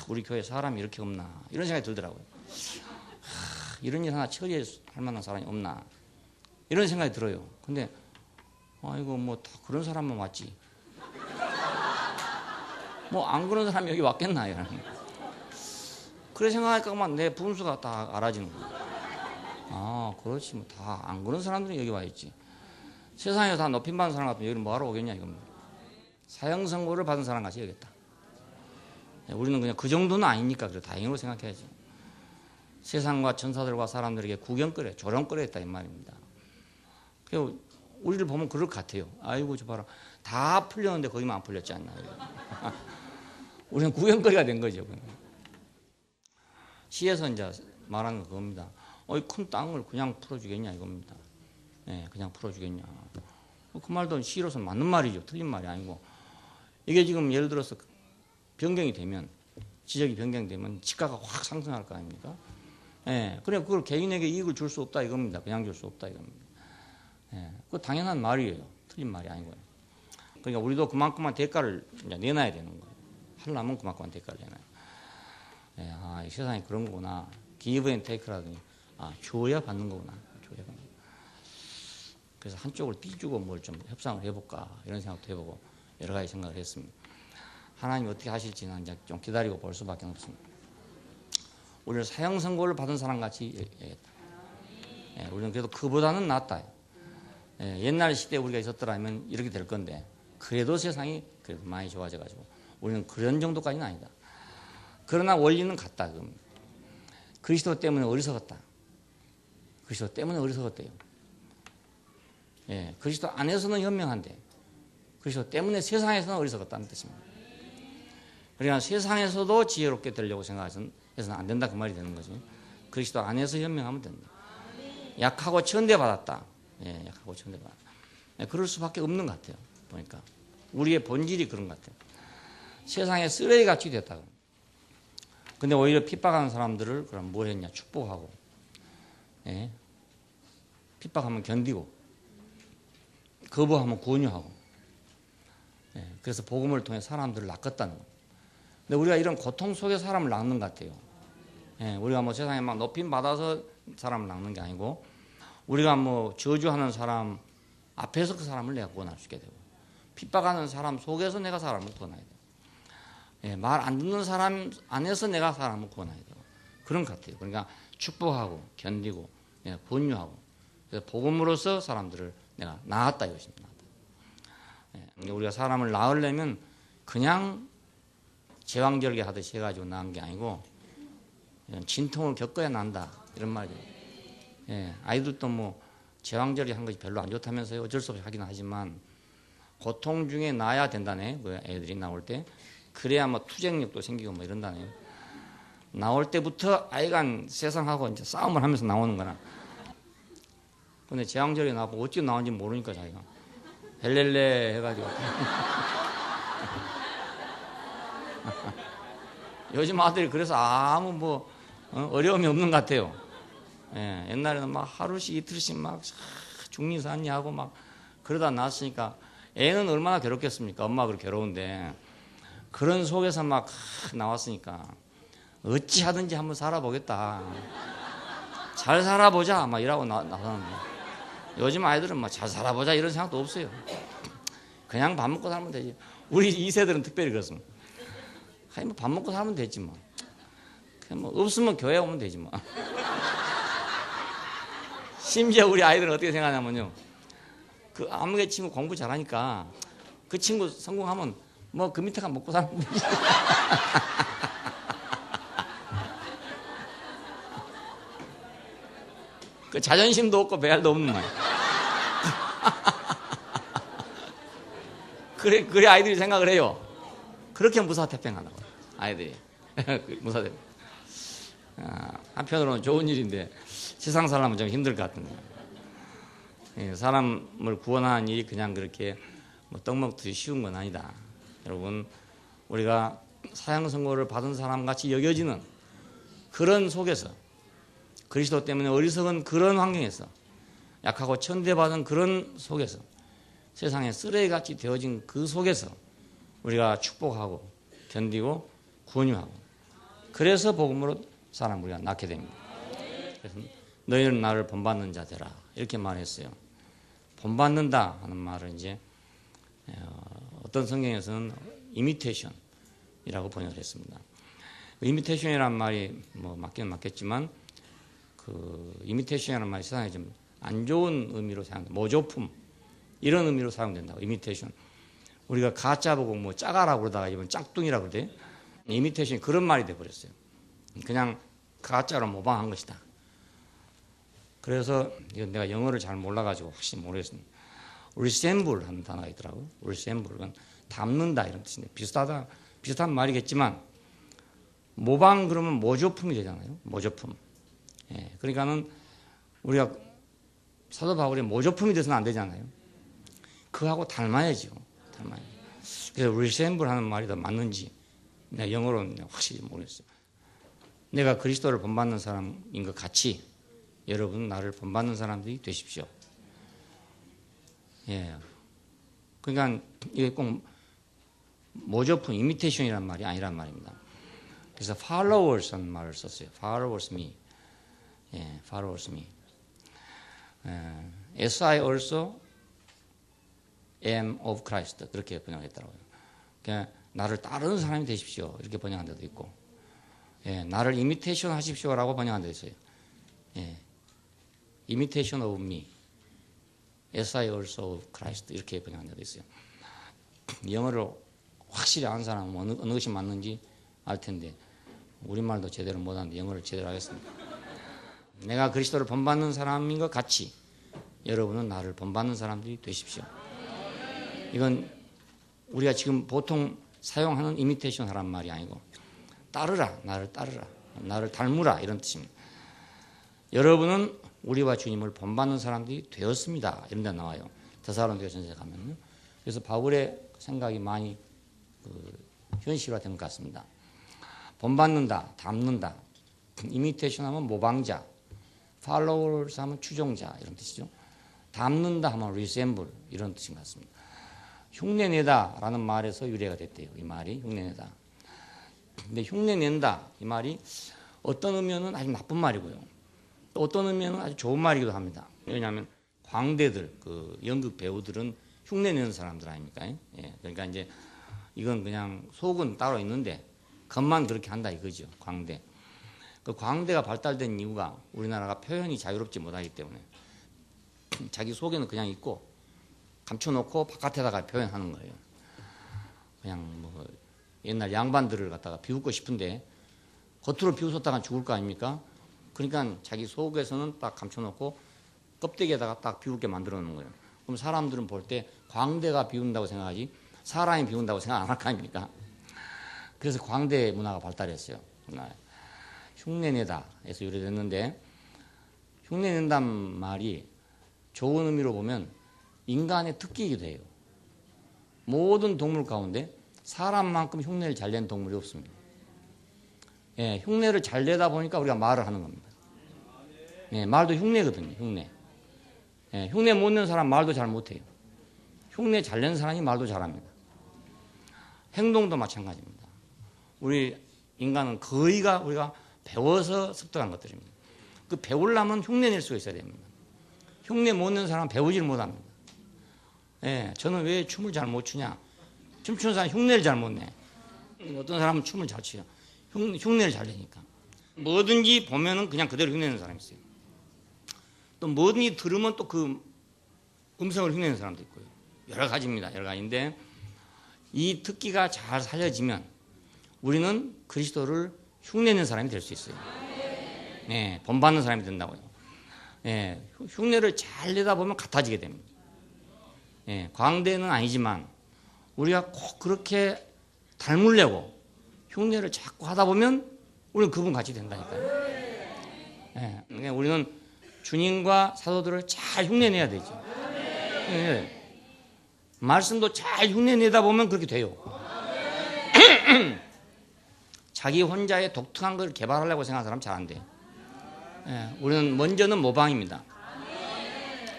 우리 교회 사람이 이렇게 없나 이런 생각이 들더라고요. 이런 일 하나 처리할 만한 사람이 없나 이런 생각이 들어요. 근데 이거 뭐 다 그런 사람만 왔지. 뭐 안 그런 사람이 여기 왔겠나요? 그래 생각하니까 내 분수가 다 알아지는 거예요. 그렇지 뭐 다 안 그런 사람들이 여기 와 있지. 세상에 다 높임 받은 사람 같으면 여기는 뭐하러 오겠냐 이겁니다. 사형 선고를 받은 사람 같이 여겼다. 우리는 그냥 그 정도는 아니니까 그래 다행으로 생각해야지. 세상과 천사들과 사람들에게 구경거리, 조롱거리 했다 이 말입니다. 그리고 우리를 보면 그럴 것 같아요. 아이고 저 봐라 다 풀렸는데 거기만 안 풀렸지 않나. 우리는 구경거리가 된 거죠. 시에서 이제 말하는 거 그겁니다. 큰 땅을 그냥 풀어주겠냐 이겁니다. 그냥 풀어주겠냐. 그 말도 시로서 맞는 말이죠. 틀린 말이 아니고 이게 지금 예를 들어서 변경이 되면 지적이 변경되면 지가가 확 상승할 거 아닙니까? 그래 그걸 개인에게 이익을 줄 수 없다 이겁니다. 그냥 줄 수 없다 이겁니다. 그 당연한 말이에요. 틀린 말이 아니고요. 그러니까 우리도 그만큼만 대가를 이제 내놔야 되는 거예요. 하려면 그만큼만 대가를 내놔요. 이 세상이 그런 거구나. give and take라더니 줘야 받는 거구나. 줘야 받는 거. 그래서 한쪽을 띄주고 뭘 좀 협상을 해볼까 이런 생각도 해보고 여러 가지 생각을 했습니다. 하나님이 어떻게 하실지는 이제 좀 기다리고 볼 수밖에 없습니다. 우리를 사형 선고를 받은 사람 같이 얘기했다. 우리는 그래도 그보다는 낫다. 옛날 시대에 우리가 있었더라면 이렇게 될 건데 그래도 세상이 그래도 많이 좋아져가지고 우리는 그런 정도까지는 아니다. 그러나 원리는 같다. 그리스도 때문에 어리석었다. 그리스도 때문에 어리석었대요. 그리스도 안에서는 현명한데 그리스도 때문에 세상에서는 어리석었다는 뜻입니다. 그러니까 세상에서도 지혜롭게 되려고 생각해서는 안 된다 그 말이 되는 거죠. 그리스도 안에서 현명하면 된다. 약하고 천대받았다. 예, 약하고 천대받았다. 예, 그럴 수밖에 없는 것 같아요. 보니까 우리의 본질이 그런 것 같아요. 세상에 쓰레기같이 됐다. 근데 오히려 핍박하는 사람들을 그럼 뭘 했냐? 축복하고, 예, 핍박하면 견디고, 거부하면 권유하고, 예, 그래서 복음을 통해 사람들을 낚았다는 거예요. 근데 우리가 이런 고통 속에 사람을 낚는 것 같아요. 예, 우리가 뭐 세상에 막 높임 받아서 사람을 낚는 게 아니고, 우리가 뭐 저주하는 사람 앞에서 그 사람을 내가 구원할 수 있게 되고, 핍박하는 사람 속에서 내가 사람을 구원해야 돼요. 예, 말 안 듣는 사람 안에서 내가 사람을 구원해야 돼요. 그런 것 같아요. 그러니까 축복하고 견디고, 예, 권유하고, 그래서 복음으로써 사람들을 내가 낳았다 이것입니다. 예, 우리가 사람을 낳으려면 그냥 제왕절개 하듯이 해가지고 낳은 게 아니고 진통을 겪어야 난다 이런 말이에요. 예, 아이들도 뭐 제왕절개 한 것이 별로 안 좋다면서요. 어쩔 수 없이 하긴 하지만 고통 중에 나야 된다네. 그 애들이 나올 때 그래야 뭐 투쟁력도 생기고 뭐 이런다네요. 나올 때부터 아이가 세상하고 이제 싸움을 하면서 나오는 거나. 근데 제왕절개 나고 어찌 나온지 모르니까 자기가 헬렐레 해가지고 요즘 아들이 그래서 아무 뭐 어려움이 없는 것 같아요. 예, 옛날에는 막 하루씩 이틀씩 막 중리 샀냐 하고 막 그러다 났으니까 애는 얼마나 괴롭겠습니까? 엄마가 그렇게 괴로운데 그런 속에서 막 나왔으니까 어찌 하든지 한번 살아보겠다. 잘 살아보자 막 이러고 나섰는데 요즘 아이들은 막 잘 살아보자 이런 생각도 없어요. 그냥 밥 먹고 살면 되지. 우리 2세들은 특별히 그렇습니다. 아니 뭐 밥 먹고 살면 되지 뭐. 그냥 뭐 없으면 교회 오면 되지 뭐. 심지어 우리 아이들은 어떻게 생각하냐면요. 그 아무개 친구 공부 잘하니까 그 친구 성공하면 뭐 그 밑에가 먹고 살면 되지. 그 자존심도 없고 배알도 없는 말. 그래 아이들이 생각을 해요. 그렇게 무사태평하다고 아이들이. 무사태평. 한편으로는 좋은 일인데 세상 살려면 좀 힘들 것 같은데. 사람을 구원하는 일이 그냥 그렇게 뭐 떡 먹듯이 쉬운 건 아니다. 여러분 우리가 사형 선고를 받은 사람 같이 여겨지는 그런 속에서 그리스도 때문에 어리석은 그런 환경에서 약하고 천대받은 그런 속에서 세상에 쓰레기같이 되어진 그 속에서 우리가 축복하고 견디고 권유하고 그래서 복음으로 사람 우리가 낳게 됩니다. 그래서 너희는 나를 본받는 자 되라 이렇게 말했어요. 본받는다 하는 말은 이제 어떤 성경에서는 이미테이션이라고 번역을 했습니다. 이미테이션이라는 말이 뭐 맞긴 맞겠지만 그 이미테이션이라는 말이 세상에 좀 안 좋은 의미로 사용된다. 모조품 이런 의미로 사용된다고. 이미테이션. 우리가 가짜 보고 뭐 짜가라고 그러다가 이번 짝퉁이라고 그러대. 이미테이션이 그런 말이 돼버렸어요. 그냥 가짜로 모방한 것이다. 그래서 이건 내가 영어를 잘 몰라가지고 확실히 모르겠습니다. resemble 하는 단어가 있더라고요. resemble은 닮는다 이런 뜻인데 비슷한 말이겠지만 모방 그러면 모조품이 되잖아요. 모조품. 예, 그러니까는 우리가 사도 바울이 모조품이 돼서는 안 되잖아요. 그하고 닮아야죠. 닮아야죠. 그래서 resemble 하는 말이 더 맞는지 내가 영어로는 확실히 모르겠어요. 내가 그리스도를 본받는 사람인 것 같이 여러분 나를 본받는 사람들이 되십시오. 예. 그러니까 이게 꼭 모조품, 이미테이션이란 말이 아니란 말입니다. 그래서 followers 하는 말을 썼어요. followers me. 예, followers me. As I also am of Christ. 그렇게 번역했더라고요. 그러니까 나를 따르는 사람이 되십시오. 이렇게 번역한 데도 있고. 예, 나를 이미테이션 하십시오라고 번역한 데 있어요. 예, imitation of me. As I also of Christ. 이렇게 번역한 데도 있어요. 영어를 확실히 아는 사람은 어느 것이 맞는지 알 텐데 우리말도 제대로 못하는데 영어를 제대로 하겠습니다. 내가 그리스도를 본받는 사람인 것 같이 여러분은 나를 본받는 사람들이 되십시오. 이건 우리가 지금 보통 사용하는 이미테이션 하란 말이 아니고 따르라, 나를 닮으라 이런 뜻입니다. 여러분은 우리와 주님을 본받는 사람들이 되었습니다. 이런 데 나와요. 데살로니가 전서에 가면요. 그래서 바울의 생각이 많이 현실화된 것 같습니다. 본받는다, 닮는다. 이미테이션 하면 모방자, followers 하면 추종자 이런 뜻이죠. 닮는다 하면 resemble 이런 뜻인 것 같습니다. 흉내내다라는 말에서 유래가 됐대요. 이 말이 흉내내다. 근데 흉내낸다 이 말이 어떤 의미는 아주 나쁜 말이고요. 또 어떤 의미는 아주 좋은 말이기도 합니다. 왜냐하면 광대들, 연극 배우들은 흉내내는 사람들 아닙니까? 예, 그러니까 이제 이건 그냥 속은 따로 있는데 겉만 그렇게 한다 이거죠. 광대. 그 광대가 발달된 이유가 우리나라가 표현이 자유롭지 못하기 때문에 자기 속에는 그냥 있고 감춰놓고 바깥에다가 표현하는 거예요. 그냥 뭐 옛날 양반들을 갖다가 비웃고 싶은데 겉으로 비웃었다가 죽을 거 아닙니까? 그러니까 자기 속에서는 딱 감춰놓고 껍데기에다가 딱 비웃게 만들어 놓는 거예요. 그럼 사람들은 볼 때 광대가 비운다고 생각하지 사람이 비운다고 생각 안 할 거 아닙니까? 그래서 광대 문화가 발달했어요. 흉내내다 에서 유래됐는데 흉내낸다는 말이 좋은 의미로 보면 인간의 특기이기도 해요. 모든 동물 가운데 사람만큼 흉내를 잘 내는 동물이 없습니다. 예, 흉내를 잘 내다 보니까 우리가 말을 하는 겁니다. 예, 말도 흉내거든요. 흉내. 예, 흉내 못 내는 사람 말도 잘 못해요. 흉내 잘 내는 사람이 말도 잘합니다. 행동도 마찬가지입니다. 우리 인간은 거의가 우리가 배워서 습득한 것들입니다. 그 배우려면 흉내 낼 수가 있어야 됩니다. 흉내 못 내는 사람은 배우질 못합니다. 예, 저는 왜 춤을 잘 못 추냐? 춤추는 사람이 흉내를 잘 못 내. 어떤 사람은 춤을 잘 추요. 흉내를 잘 내니까. 뭐든지 보면은 그냥 그대로 흉내내는 사람이 있어요. 또 뭐든지 들으면 또 그 음성을 흉내내는 사람도 있고요. 여러 가지입니다. 여러 가지인데 이 특기가 잘 살려지면 우리는 그리스도를 흉내내는 사람이 될 수 있어요. 네, 본받는 사람이 된다고요. 네, 흉내를 잘 내다 보면 같아지게 됩니다. 네, 광대는 아니지만 우리가 꼭 그렇게 닮으려고 흉내를 자꾸 하다 보면 우리는 그분 같이 된다니까요. 네, 그러니까 우리는 주님과 사도들을 잘 흉내내야 되죠. 네, 말씀도 잘 흉내내다 보면 그렇게 돼요. 자기 혼자의 독특한 걸 개발하려고 생각하는 사람 잘 안 돼요. 예, 우리는 먼저는 모방입니다.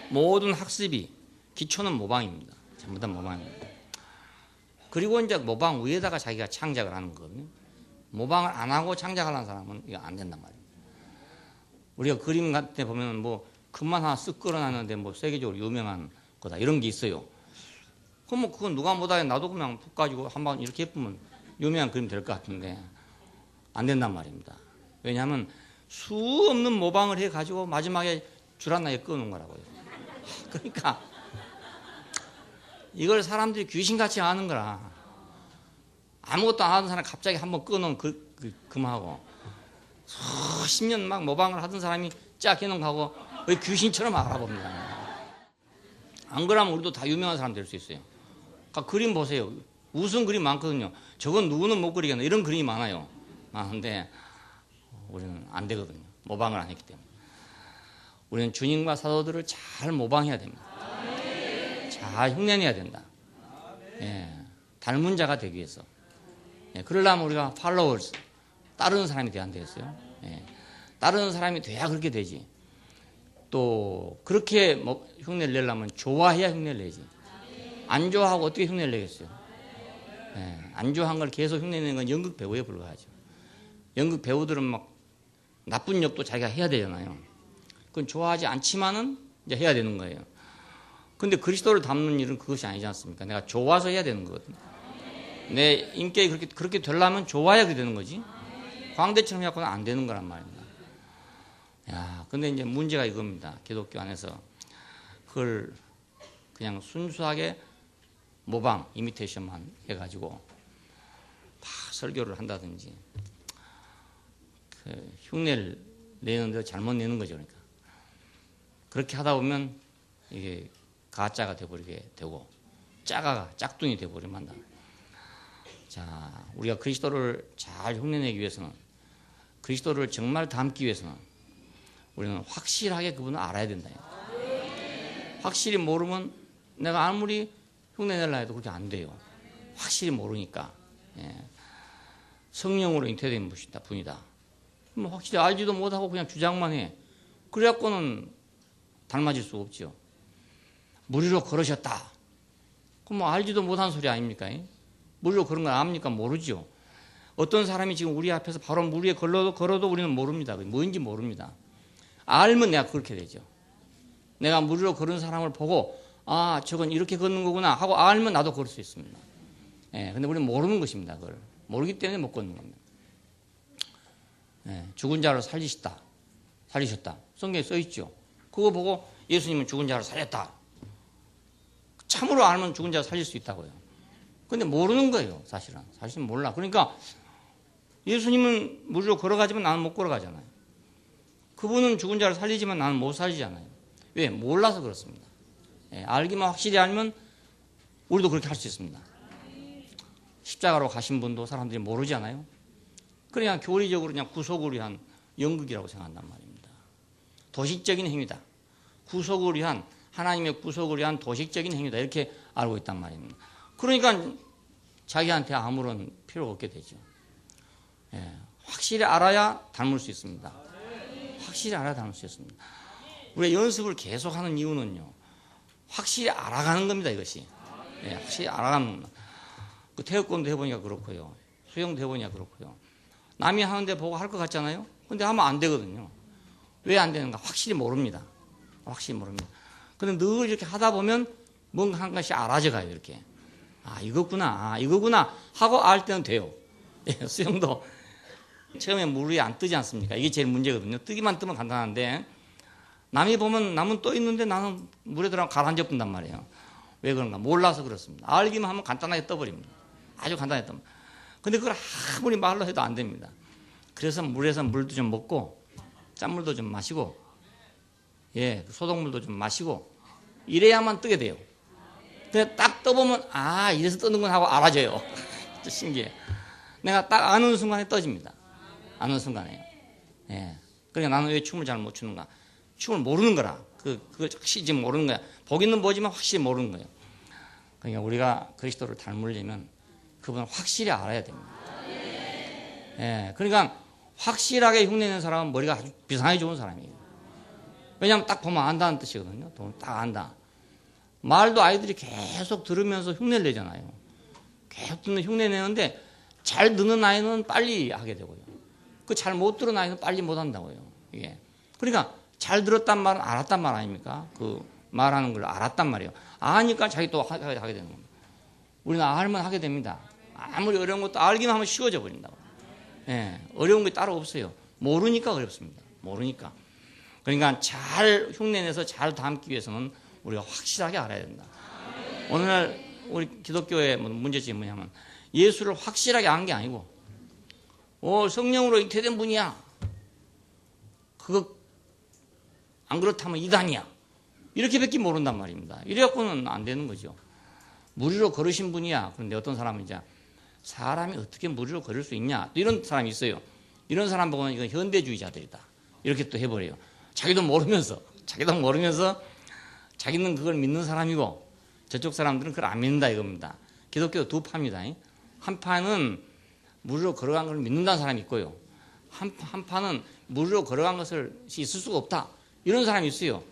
모든 학습이 기초는 모방입니다. 전부 다 모방입니다. 그리고 이제 모방 위에다가 자기가 창작을 하는 거거든요. 모방을 안 하고 창작하려는 사람은 이거 안 된단 말이에요. 우리가 그림 같은 데 보면 뭐 금만 하나 쓱 끌어놨는데 뭐 세계적으로 유명한 거다 이런 게 있어요. 그럼 뭐 그건 누가 못하게 나도 그냥 푹 가지고 한번 이렇게 예쁘면 유명한 그림 될 것 같은데 안 된단 말입니다. 왜냐하면 수 없는 모방을 해가지고 마지막에 줄 하나에 끊는 거라고요. 그러니까 이걸 사람들이 귀신같이 아는 거라. 아무것도 안 하던 사람 갑자기 한번 끊으면 그만하고 수십 년 막 모방을 하던 사람이 쫙 해놓은 거하고 거의 귀신처럼 알아봅니다. 안 그러면 우리도 다 유명한 사람 될 수 있어요. 그러니까 그림 보세요. 우스운 그림 많거든요. 저건 누구는 못 그리겠나 이런 그림이 많아요. 많은데 우리는 안 되거든요. 모방을 안 했기 때문에. 우리는 주님과 사도들을 잘 모방해야 됩니다. 잘 흉내내야 된다. 예, 닮은 자가 되기 위해서. 예, 그러려면 우리가 followers, 따르는 사람이 돼야 안 되겠어요? 예, 따르는 사람이 돼야 그렇게 되지. 또 그렇게 흉내를 내려면 좋아해야 흉내를 내지. 안 좋아하고 어떻게 흉내를 내겠어요? 예, 안 좋아한 걸 계속 흉내내는 건 연극 배우에 불과하죠. 연극 배우들은 막 나쁜 역도 자기가 해야 되잖아요. 그건 좋아하지 않지만은 이제 해야 되는 거예요. 근데 그리스도를 닮는 일은 그것이 아니지 않습니까? 내가 좋아서 해야 되는 거거든요. 내 인격이 그렇게 되려면 좋아야 그렇게 되는 거지. 광대처럼 해갖고는 안 되는 거란 말입니다. 야, 근데 이제 문제가 이겁니다. 기독교 안에서 그걸 그냥 순수하게 모방, 이미테이션만 해가지고 설교를 한다든지 그 흉내를 내는데 잘못 내는 거죠. 그러니까 그렇게 하다 보면 이게 가짜가 돼버리게 되고 짜가가 짝퉁이 돼버리면 한다. 자, 우리가 그리스도를 잘 흉내내기 위해서는, 그리스도를 정말 닮기 위해서는 우리는 확실하게 그분을 알아야 된다. 확실히 모르면 내가 아무리 흉내내려 해도 그렇게 안 돼요. 확실히 모르니까. 예. 성령으로 잉태된 분이다. 뭐 확실히 알지도 못하고 그냥 주장만 해. 그래갖고는 닮아질 수 없죠. 물 위로 걸으셨다. 그럼 뭐 알지도 못한 소리 아닙니까? 물 위로 걸은 건 압니까? 모르죠. 어떤 사람이 지금 우리 앞에서 바로 물 위에 걸어도 우리는 모릅니다. 뭔지 모릅니다. 알면 내가 그렇게 되죠. 내가 물 위로 걸은 사람을 보고 아 저건 이렇게 걷는 거구나 하고 알면 나도 걸을 수 있습니다. 예, 근데 우리는 모르는 것입니다. 그걸 모르기 때문에 못 걷는 겁니다. 예, 죽은 자를 살리셨다. 성경에 써 있죠. 그거 보고 예수님은 죽은 자를 살렸다. 참으로 알면 죽은 자를 살릴 수 있다고요. 근데 모르는 거예요. 사실은 몰라. 그러니까 예수님은 물 위로 걸어가지만 나는 못 걸어가잖아요. 그분은 죽은 자를 살리지만 나는 못 살리잖아요. 왜? 몰라서 그렇습니다. 예, 알기만 확실히 알면 우리도 그렇게 할 수 있습니다. 십자가로 가신 분도 사람들이 모르잖아요. 그냥 교리적으로 그냥 구속을 위한 연극이라고 생각한단 말입니다. 도식적인 행위다. 구속을 위한 하나님의 구속을 위한 도식적인 행위다. 이렇게 알고 있단 말입니다. 그러니까 자기한테 아무런 필요가 없게 되죠. 예, 확실히 알아야 닮을 수 있습니다. 확실히 알아야 닮을 수 있습니다. 우리가 연습을 계속하는 이유는요. 확실히 알아가는 겁니다. 이것이. 예, 확실히 알아가는 겁니다. 그 태극권도 해보니까 그렇고요. 수영도 해보니까 그렇고요. 남이 하는데 보고 할 것 같잖아요. 근데 하면 안 되거든요. 왜 안 되는가? 확실히 모릅니다. 확실히 모릅니다. 근데 늘 이렇게 하다 보면 뭔가 한 가지 알아져 가요. 이렇게. 아 이거구나 하고 알 때는 돼요. 예, 수영도 처음에 물 위에 안 뜨지 않습니까? 이게 제일 문제거든요. 뜨기만 뜨면 간단한데 남이 보면 남은 떠 있는데 나는 물에 들어가 가라앉아 본단 말이에요. 왜 그런가? 몰라서 그렇습니다. 알기만 하면 간단하게 떠버립니다. 아주 간단하게 떠버립니다. 근데 그걸 아무리 말로 해도 안 됩니다. 그래서 물에서 물도 좀 먹고 짠물도 좀 마시고 예, 소독물도 좀 마시고 이래야만 뜨게 돼요. 근데 딱 떠보면 아 이래서 뜨는구나 하고 알아져요. 신기해. 내가 딱 아는 순간에 떠집니다. 아는 순간에. 예. 그러니까 나는 왜 춤을 잘 못 추는가? 춤을 모르는 거라. 그걸 확실히 지금 모르는 거야. 보기는 보지만 확실히 모르는 거예요. 그러니까 우리가 그리스도를 닮으려면 그분을 확실히 알아야 됩니다. 예. 그러니까 확실하게 흉내내는 사람은 머리가 아주 비상하게 좋은 사람이에요. 왜냐하면 딱 보면 안다는 뜻이거든요. 딱 안다. 말도 아이들이 계속 들으면서 흉내를 내잖아요. 계속 듣는 흉내 내는데 잘 듣는 아이는 빨리 하게 되고요. 그 잘 못 들은 아이는 빨리 못 한다고요. 이게. 그러니까 잘 들었단 말은 알았단 말 아닙니까? 그 말하는 걸 알았단 말이에요. 아니까 자기 또 하게 되는 겁니다. 우리는 알면 하게 됩니다. 아무리 어려운 것도 알기만 하면 쉬워져 버린다고. 예, 어려운 게 따로 없어요. 모르니까 어렵습니다. 모르니까. 그러니까 잘 흉내내서 잘 담기 위해서는 우리가 확실하게 알아야 된다. 오늘날 우리 기독교의 문제점이 뭐냐면 예수를 확실하게 안 게 아니고 성령으로 잉태된 분이야. 그거 안 그렇다면 이단이야. 이렇게밖에 모른단 말입니다. 이래갖고는 안 되는 거죠. 물 위로 걸으신 분이야. 그런데 어떤 사람은 이제 사람이 어떻게 물 위로 걸을 수 있냐. 또 이런 사람이 있어요. 이런 사람 보면 이건 현대주의자들이다. 이렇게 또 해버려요. 자기도 모르면서 자기는 그걸 믿는 사람이고 저쪽 사람들은 그걸 안 믿는다 이겁니다. 기독교 두 파입니다. 한 파는 물 위로 걸어간 걸 믿는다는 사람이 있고요. 한 파는 물 위로 걸어간 것을 있을 수가 없다. 이런 사람이 있어요.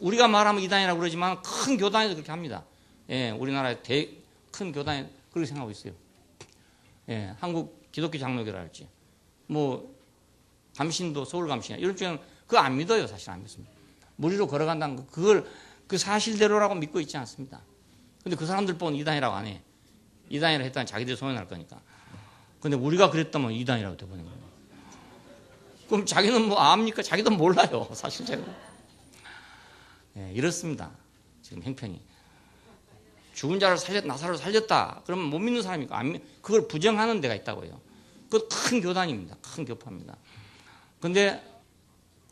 우리가 말하면 이단이라고 그러지만 큰 교단에서 그렇게 합니다. 예, 우리나라의 큰 교단에 그렇게 생각하고 있어요. 예, 한국 기독교 장로교라 할지, 감신도 서울 감신이나 이런 쪽에는 그거 안 믿어요. 사실 안 믿습니다. 물 위로 걸어간다는 거, 그걸 그 사실대로라고 믿고 있지 않습니다. 근데 그 사람들 보면 이단이라고 안 해. 이단이라 했다면 자기들이 소용날 거니까. 근데 우리가 그랬다면 이단이라고 돼버리는 거예요. 그럼 자기는 압니까? 자기도 몰라요. 사실 제가. 예, 이렇습니다. 지금 형편이. 죽은 자를 나사로를 살렸다. 그러면 못 믿는 사람이 있고, 그걸 부정하는 데가 있다고요. 그건 큰 교단입니다. 큰 교파입니다. 근데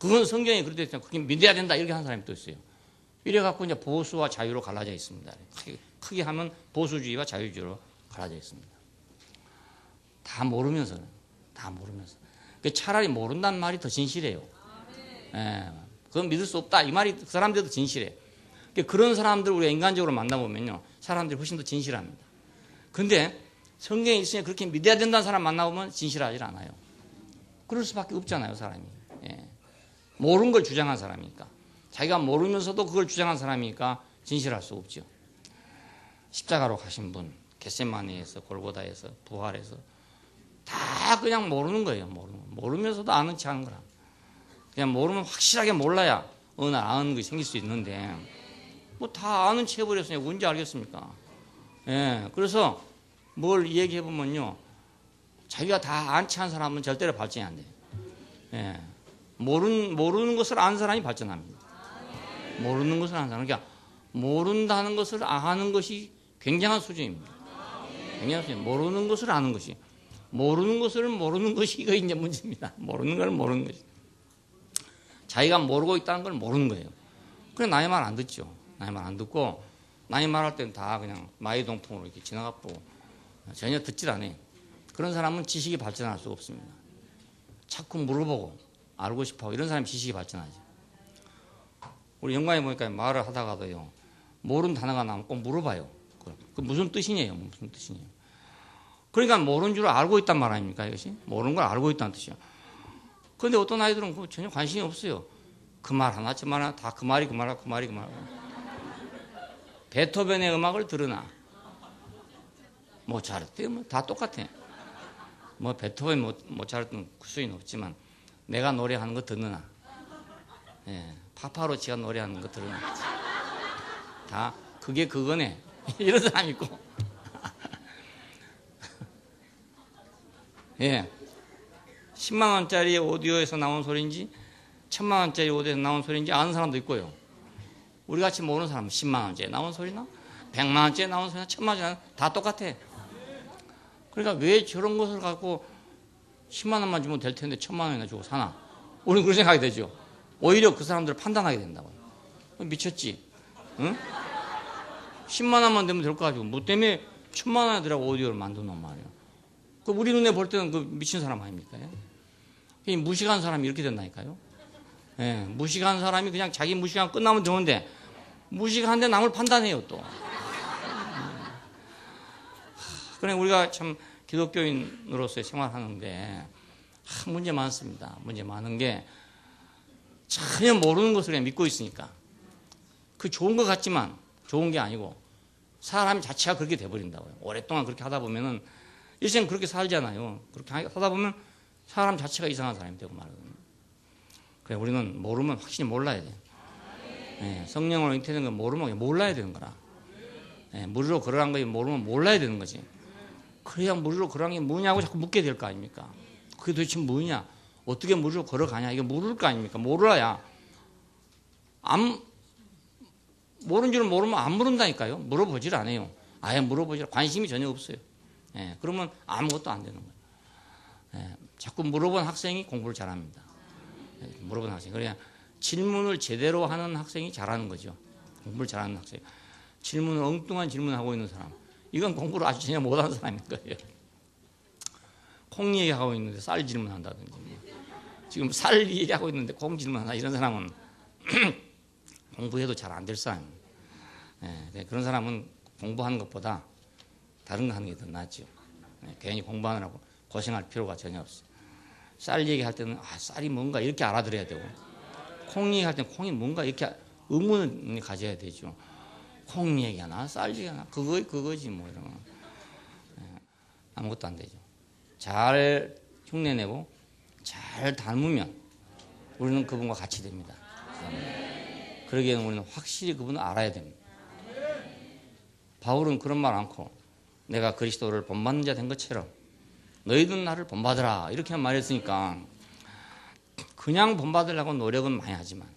그건 성경에 그렇게 되어 그게 믿어야 된다. 이렇게 하는 사람이 또 있어요. 이래갖고 이제 보수와 자유로 갈라져 있습니다. 크게 하면 보수주의와 자유주의로 갈라져 있습니다. 다 모르면서. 차라리 모른다는 말이 더 진실해요. 예, 그건 믿을 수 없다. 이 말이 그 사람들도 진실해. 그런 사람들 우리가 인간적으로 만나보면요, 사람들이 훨씬 더 진실합니다. 근데 성경에 있으니 그렇게 믿어야 된다는 사람 만나보면 진실하지 않아요. 그럴 수밖에 없잖아요, 사람이. 예. 모르는 걸 주장한 사람이니까. 자기가 모르면서도 그걸 주장한 사람이니까 진실할 수 없죠. 십자가로 가신 분, 겟세마네에서, 골고다에서, 부활해서 다 그냥 모르는 거예요. 모르면서도 아는 체 하는 거라. 그냥 모르면 확실하게 몰라야 어느 날 아는 것이 생길 수 있는데 뭐 다 아는 체 해버렸으니 언제 알겠습니까? 예, 그래서 뭘 얘기해 보면요, 자기가 다 안 체한 사람은 절대로 발전이 안 돼요. 예, 모르는 것을 아는 사람이 발전합니다. 모르는 것을 아는 사람, 그러니까 모른다는 것을 아는 것이 굉장한 수준입니다. 굉장한 수준. 모르는 것을 아는 것이, 모르는 것을 모르는 것이 이거 이제 문제입니다. 모르는 걸 모르는 것이. 자기가 모르고 있다는 걸 모르는 거예요. 그래 남의 말 안 듣죠. 남의 말 안 듣고 남의 말할 때는 다 그냥 마이동풍으로 이렇게 지나가고 전혀 듣질 않아요. 그런 사람은 지식이 발전할 수가 없습니다. 자꾸 물어보고 알고 싶어하고 이런 사람이 지식이 발전하죠. 우리 영광에 보니까 말을 하다가도요, 모르는 단어가 나오면 꼭 물어봐요. 그 무슨 뜻이냐요? 무슨 뜻이냐요? 그러니까 모르는 줄 알고 있단 말 아닙니까? 이것이 모르는 걸 알고 있다는 뜻이요. 그런데 어떤 아이들은 전혀 관심이 없어요. 그 말 하나쯤 다 그 말이 그 말이야, 그 말이 그 말이야. 베토벤의 음악을 들으나 모차르트 뭐 다 똑같아. 뭐 베토벤 모차르트는 그 수는 없지만 내가 노래하는 거 듣느나, 예, 파파로치가 노래하는 거 들으나 다 그게 그거네. 이런 사람 있고 예, 10만 원짜리 오디오에서 나온 소리인지 1000만 원짜리 오디오에서 나온 소리인지 아는 사람도 있고요. 우리 같이 모르는 사람은 10만 원짜리 나온 소리나 100만 원짜리 나온 소리나 1000만 원짜리 다 똑같아. 그러니까 왜 저런 것을 갖고 10만 원만 주면 될 텐데 1000만 원이나 주고 사나? 우리는 그런 생각이 되죠. 오히려 그 사람들을 판단하게 된다고요. 미쳤지? 응? 10만 원만 되면 될 거 가지고 뭐 때문에 1000만 원이라고 오디오를 만드는 말이야. 그 우리 눈에 볼 때는 그 미친 사람 아닙니까? 이 무식한 사람이 이렇게 된다니까요. 예, 무식한 사람이 그냥 자기 무식한 끝나면 되는데 무식한데 남을 판단해요 또. 그래 우리가 참 기독교인으로서의 생활하는데 문제 많습니다. 문제 많은 게 전혀 모르는 것을 그냥 믿고 있으니까 그 좋은 것 같지만 좋은 게 아니고 사람 자체가 그렇게 돼버린다고요. 오랫동안 그렇게 하다 보면은 일생 그렇게 살잖아요. 그렇게 하다 보면 사람 자체가 이상한 사람이 되고 말거든요. 그래 우리는 모르면 확실히 몰라야 돼요. 예, 성령으로 잉태된 건 모르면 몰라야 되는 거라. 예, 무리로 걸어간 거 모르면 몰라야 되는 거지. 그래야 무리로 걸어간 게 뭐냐고 자꾸 묻게 될 거 아닙니까? 그게 도대체 뭐냐? 어떻게 무리로 걸어가냐? 이게 모를 거 아닙니까? 몰라야. 모르는 줄은 모르면 안 물은다니까요. 물어보질 않아요. 아예 물어보질 관심이 전혀 없어요. 예, 그러면 아무것도 안 되는 거예요. 예, 자꾸 물어본 학생이 공부를 잘합니다. 예, 물어본 학생. 그러니까 질문을 제대로 하는 학생이 잘하는 거죠. 공부를 잘하는 학생. 질문을 엉뚱한 질문을 하고 있는 사람. 이건 공부를 아주 전혀 못하는 사람인 거예요. 콩 얘기하고 있는데 쌀 질문한다든지. 지금 쌀 얘기하고 있는데 콩 질문한다. 이런 사람은 공부해도 잘 안 될 사람입니다. 예, 그런 사람은 공부하는 것보다 다른 거 하는 게 더 낫죠. 예, 괜히 공부하느라고 고생할 필요가 전혀 없어요. 쌀 얘기할 때는 쌀이 뭔가 이렇게 알아들어야 되고 콩 얘기할 때는 콩이 뭔가 이렇게 의문을 가져야 되죠. 콩 얘기하나 쌀 얘기하나 그거지 뭐 이런 거. 예, 아무것도 안 되죠. 잘 흉내내고 잘 닮으면 우리는 그분과 같이 됩니다. 그러기에는 우리는 확실히 그분을 알아야 됩니다. 바울은 그런 말 않고 내가 그리스도를 본받는 자 된 것처럼 너희들은 나를 본받으라 이렇게 말했으니까 그냥 본받으려고 노력은 많이 하지만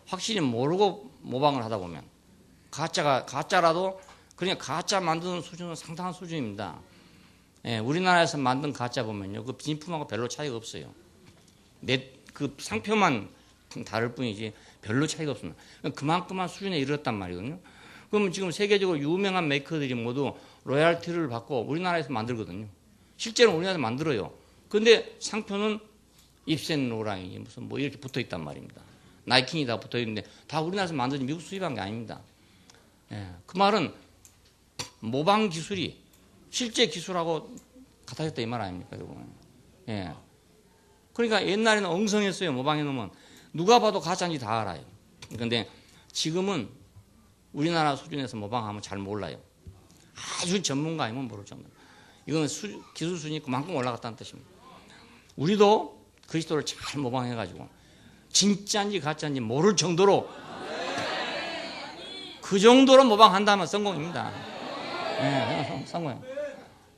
확실히 모르고 모방을 하다 보면 가짜라도 그냥 가짜 만드는 수준은 상당한 수준입니다. 예, 우리나라에서 만든 가짜 보면요 그 진품하고 별로 차이가 없어요. 그 상표만 다를 뿐이지 별로 차이가 없습니다. 그만큼만 수준에 이르렀단 말이거든요. 그러면 지금 세계적으로 유명한 메이커들이 모두 로얄티를 받고 우리나라에서 만들거든요. 실제로 우리나라에서 만들어요. 그런데 상표는 입센 로랑이 무슨 뭐 이렇게 붙어 있단 말입니다. 나이킨이 다 붙어 있는데 다 우리나라에서 만들어진 미국 수입한 게 아닙니다. 예, 그 말은 모방 기술이 실제 기술하고 같아졌다 이 말 아닙니까, 여러분? 예. 그러니까 옛날에는 엉성했어요. 모방해 놓으면 누가 봐도 가짜인지 다 알아요. 그런데 지금은 우리나라 수준에서 모방하면 잘 몰라요. 아주 전문가 아니면 모를 정도. 이건 기술 수준이 그만큼 올라갔다는 뜻입니다. 우리도 그리스도를 잘 모방해가지고 진짜인지 가짜인지 모를 정도로 그 정도로 모방한다면 성공입니다. 예, 성공이에요.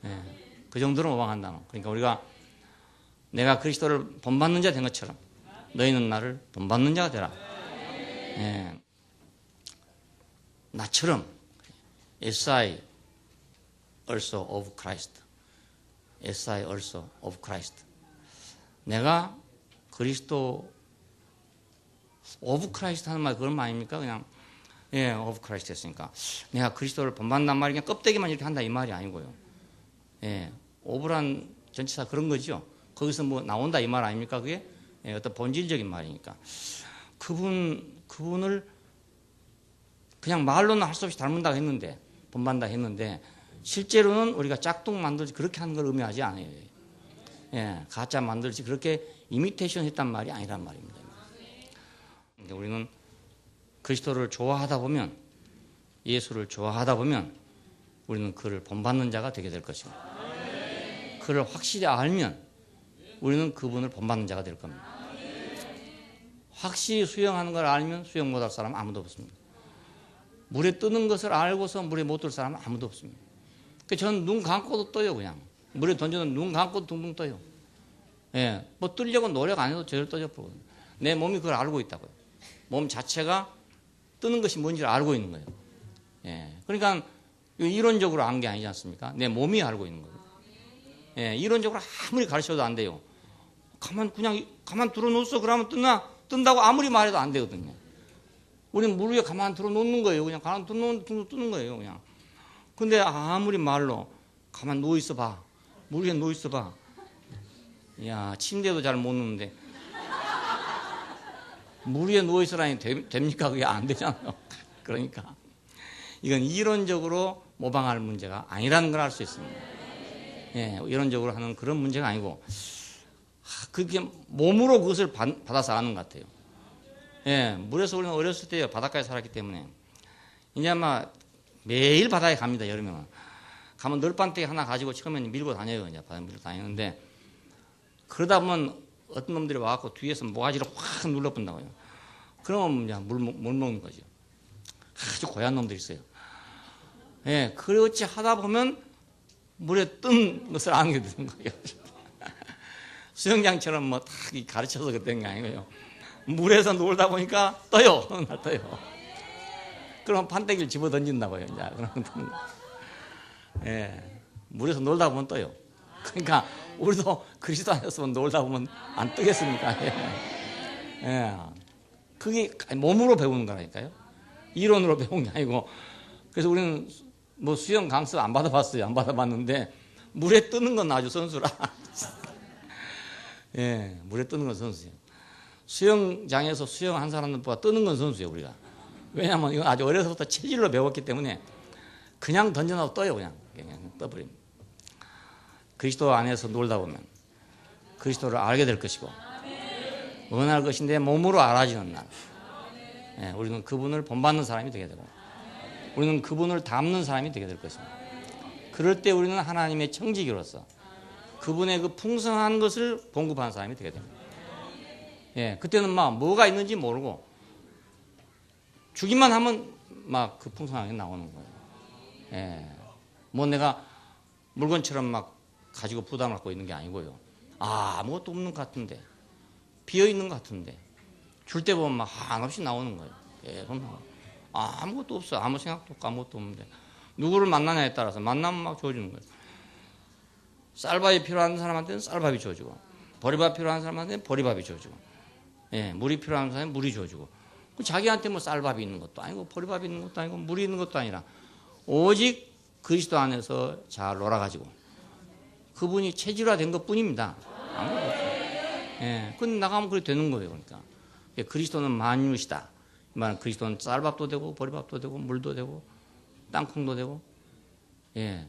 예, 그 정도로 모방한다면. 그러니까 우리가 내가 그리스도를 본받는 자 된 것처럼 너희는 나를 본받는 자가 되라. 예, 나처럼 As I also of Christ. As I also of Christ. 내가 그리스도 of Christ 하는 말 그런 말 아닙니까? 그냥 예, of Christ 했으니까 내가 그리스도를 본받는단 말이 그냥 껍데기만 이렇게 한다 이 말이 아니고요. 예, of란 전치사 그런 거죠. 거기서 뭐 나온다 이 말 아닙니까? 그게 예, 어떤 본질적인 말이니까 그분을 그냥 말로는 할 수 없이 닮는다고 했는데 본받는다 했는데 실제로는 우리가 짝퉁 만들지 그렇게 하는 걸 의미하지 않아요. 예, 가짜 만들지 그렇게 이미테이션 했단 말이 아니란 말입니다. 우리는 그리스도를 좋아하다 보면 예수를 좋아하다 보면 우리는 그를 본받는 자가 되게 될 것입니다. 그를 확실히 알면 우리는 그분을 본받는 자가 될 겁니다. 확실히 수영하는 걸 알면 수영 못할 사람은 아무도 없습니다. 물에 뜨는 것을 알고서 물에 못 들 사람은 아무도 없습니다. 저는 눈 감고도 떠요. 그냥 물에 던져는 눈 감고 둥둥 떠요. 예, 뭐 뜨려고 노력 안 해도 저절로 떠져버리거든요. 내 몸이 그걸 알고 있다고요. 몸 자체가 뜨는 것이 뭔지를 알고 있는 거예요. 예, 그러니까 이론적으로 안 게 아니지 않습니까? 내 몸이 알고 있는 거예요. 예, 이론적으로 아무리 가르쳐도 안 돼요. 가만 들어놓았어 그러면 뜬다고 아무리 말해도 안 되거든요. 우리는 물 위에 가만 들어놓는 거예요. 그냥 가만 들어놓는 뜨는 거예요. 그냥. 근데 아무리 말로 가만 누워 있어 봐. 물 위에 누워 있어 봐. 야, 침대도 잘 못 누는데 물 위에 누워 있으라니 됩니까? 그게 안 되잖아요. 그러니까 이건 이론적으로 모방할 문제가 아니라는 걸 알 수 있습니다. 예, 이론적으로 하는 그런 문제가 아니고 그게 몸으로 그것을 받아서 아는 것 같아요. 예, 물에서 우리는 어렸을 때 바닷가에 살았기 때문에 이제 아마 매일 바다에 갑니다. 여름에는 가면 널빤대기 하나 가지고 처음에는 밀고 다녀요. 이제 바다 밀고 다니는데 그러다 보면 어떤 놈들이 와갖고 뒤에서 모가지를 확 눌러본다고요. 그러면 이제 물 먹는 거죠. 아주 고얀 놈들이 있어요. 예, 그렇지 하다 보면 물에 뜬 것을 아는 게 되는 거예요. 수영장처럼 뭐 딱 가르쳐서 그랬던 게 아니고요. 물에서 놀다 보니까 떠요. 떠요. 그럼 판때기를 집어 던진다고요. 이제 그러면 예, 물에서 놀다 보면 떠요. 그러니까 우리도 그리스도 안에서 놀다 보면 안 뜨겠습니까? 예. 예. 그게 몸으로 배우는 거라니까요. 이론으로 배운 게 아니고. 그래서 우리는 뭐 수영 강습 안 받아봤어요. 안 받아봤는데 물에 뜨는 건 아주 선수라. 예, 물에 뜨는 건 선수예요. 수영장에서 수영한 사람들보다 뜨는 건 선수예요, 우리가. 왜냐하면 이건 아주 어려서부터 체질로 배웠기 때문에 그냥 던져놔도 떠요, 그냥 떠버립니다. 그리스도 안에서 놀다 보면 그리스도를 알게 될 것이고 원할 것인데 몸으로 알아지는 날 예, 우리는 그분을 본받는 사람이 되게 되고 우리는 그분을 닮는 사람이 되게 될 것입니다. 그럴 때 우리는 하나님의 청지기로서 그분의 그 풍성한 것을 공급하는 사람이 되게 됩니다. 예, 그때는 막 뭐가 있는지 모르고 주기만 하면 막 그 풍성한 게 나오는 거예요. 예, 뭐 내가 물건처럼 막 가지고 부담을 갖고 있는 게 아니고요. 아무것도 없는 것 같은데 비어 있는 것 같은데 줄 때 보면 막 한없이 나오는 거예요. 계속 아무것도 없어. 아무 생각도 없고 아무것도 없는데 누구를 만나냐에 따라서 만나면 막 주어지는 거예요. 쌀밥이 필요한 사람한테는 쌀밥이 주어지고 보리밥 필요한 사람한테는 보리밥이 주어지고 예, 물이 필요한 사람한테는 물이 주어지고 자기한테 뭐 쌀밥이 있는 것도 아니고 보리밥이 있는 것도 아니고 물이 있는 것도 아니라 오직 그리스도 안에서 잘 놀아가지고 그분이 체질화된 것뿐입니다. 아무것도 없어요. 예, 근데 나가면 그래 되는 거예요. 그러니까 그리스도는 만유시다. 이 그리스도는 쌀밥도 되고 보리밥도 되고 물도 되고 땅콩도 되고, 예,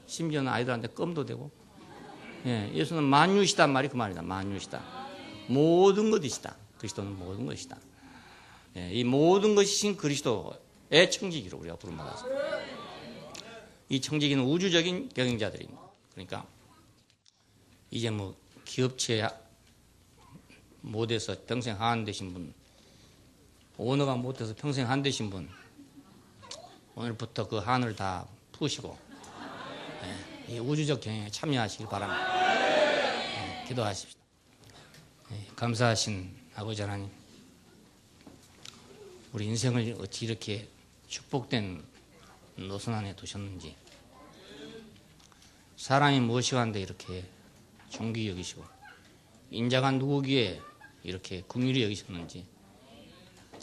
심지어는 아이들한테 껌도 되고, 예, 예수는 만유시단 말이 그 말이다. 만유시다. 모든 것이시다. 그리스도는 모든 것이다. 예, 이 모든 것이신 그리스도의 청지기로 우리가 부름받았습니다. 이 청지기는 우주적인 경영자들입니다. 그러니까 이제 뭐 기업체 못해서 평생 하한 되신 분, 오너가 못해서 평생 한 되신 분, 오늘부터 그 한을 다 푸시고, 예, 이 우주적 경영에 참여하시길 바랍니다. 예, 기도하십시다. 예, 감사하신 아버지 하나님, 우리 인생을 어찌 이렇게 축복된 노선 안에 두셨는지, 사람이 무엇이간데 이렇게 존귀 여기시고 인자가 누구기에 이렇게 긍휼히 여기셨는지,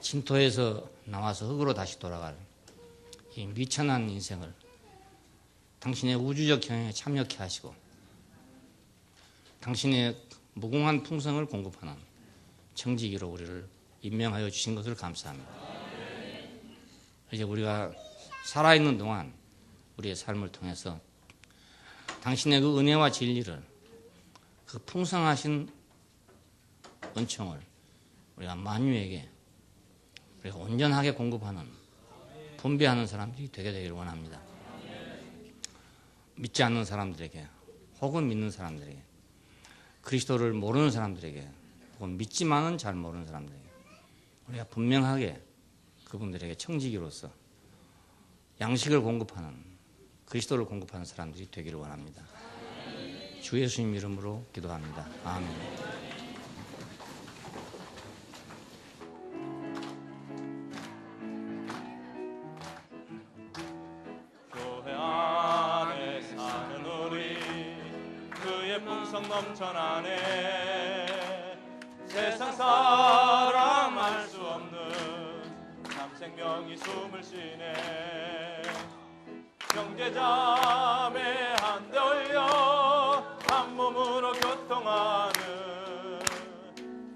진토에서 나와서 흙으로 다시 돌아갈 이 미천한 인생을 당신의 우주적 경영에 참여케 하시고 당신의 무궁한 풍성을 공급하는 청지기로 우리를 임명하여 주신 것을 감사합니다. 이제 우리가 살아있는 동안 우리의 삶을 통해서 당신의 그 은혜와 진리를, 그 풍성하신 은총을 우리가 만유에게 우리가 온전하게 공급하는, 분배하는 사람들이 되게 되기를 원합니다. 믿지 않는 사람들에게, 혹은 믿는 사람들에게, 그리스도를 모르는 사람들에게, 혹은 믿지만은 잘 모르는 사람들에게 우리가 분명하게 그분들에게 청지기로서 양식을 공급하는, 그리스도를 공급하는 사람들이 되기를 원합니다. 주 예수님 이름으로 기도합니다. 아멘. 넘쳐나네. 세상 사람 알 수 없는 참 생명이 숨을 쉬네. 형제자매 한데 올려 한 몸으로 교통하는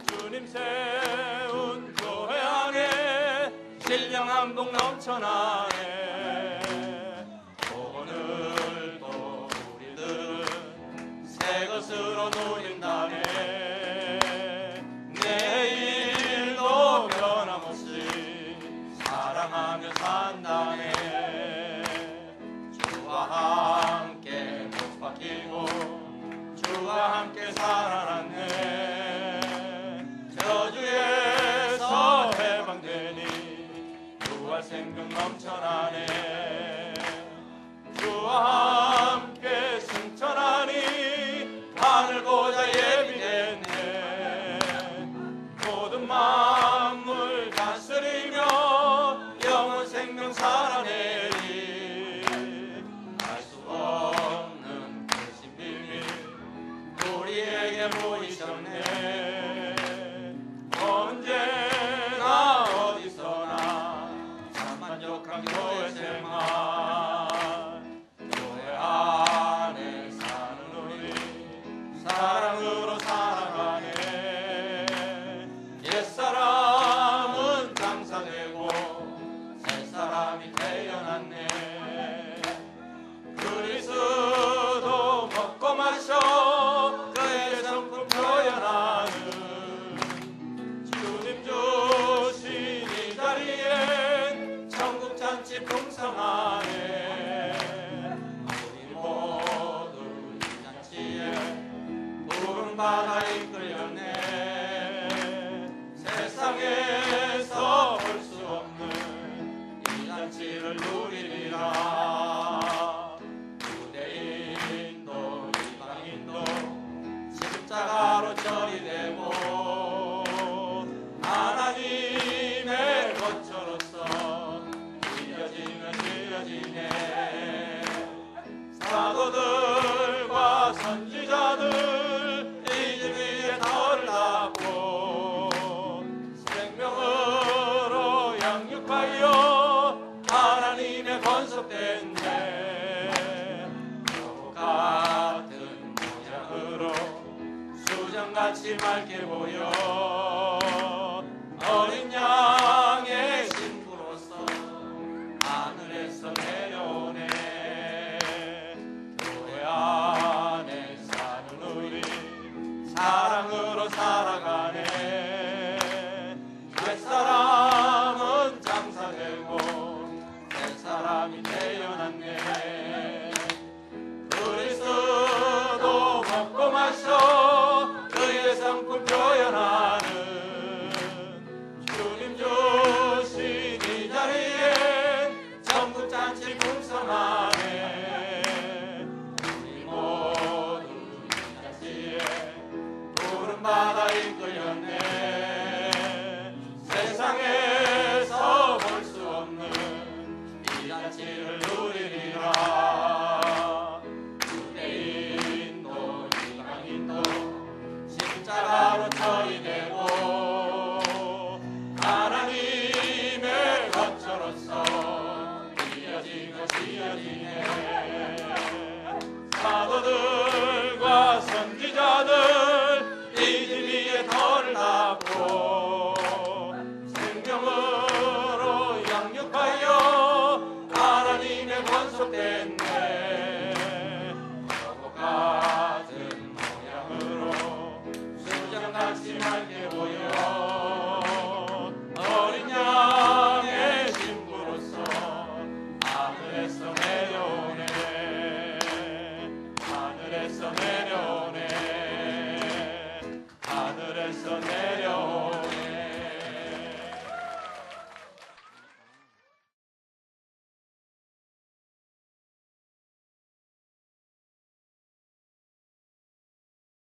주님 세운 교회 안에 신령한 복 넘쳐나네. 오늘도 우리들은 새 것으로 누린다네. 내일도 변함없이 사랑하며 산다네. 주와 함께 못 박히고 주와 함께 살아났네. 저주에서 해방되니 부활 생명 넘쳐나네. 주와 함께 승천하니 하늘 보좌 예비됐네. 모든 만물 다스리며 영원 생명 살아내리. 알 수 없는 크신 비밀 우리에게 보이셨네. 언제나 어디서나 참 만족한 교회 생활. 교회 안에 사는 우리 사랑으로 살아가네. 옛사람은 장사되고 새사람이 태어났네. 그리스도 먹고 마셔 그의 성품 표현하는 주님 주신 이 자리엔 천국 잔치 풍성하네. 우리 모두 이 잔치에 부름받아 이끌렸네. 세상에서 볼 수 없는 이 잔치를 누리리라. 유대인도 이방인도 십자가로 처리되고 하나님의 것처로서 이어지면 이어지네. 사도들과 선지자들 이 집 위에 같이 맑게 보여 어린 양의 신부로서 하늘에서 내려오네. 교회 안에 사는 우리 사랑으로 살아가네.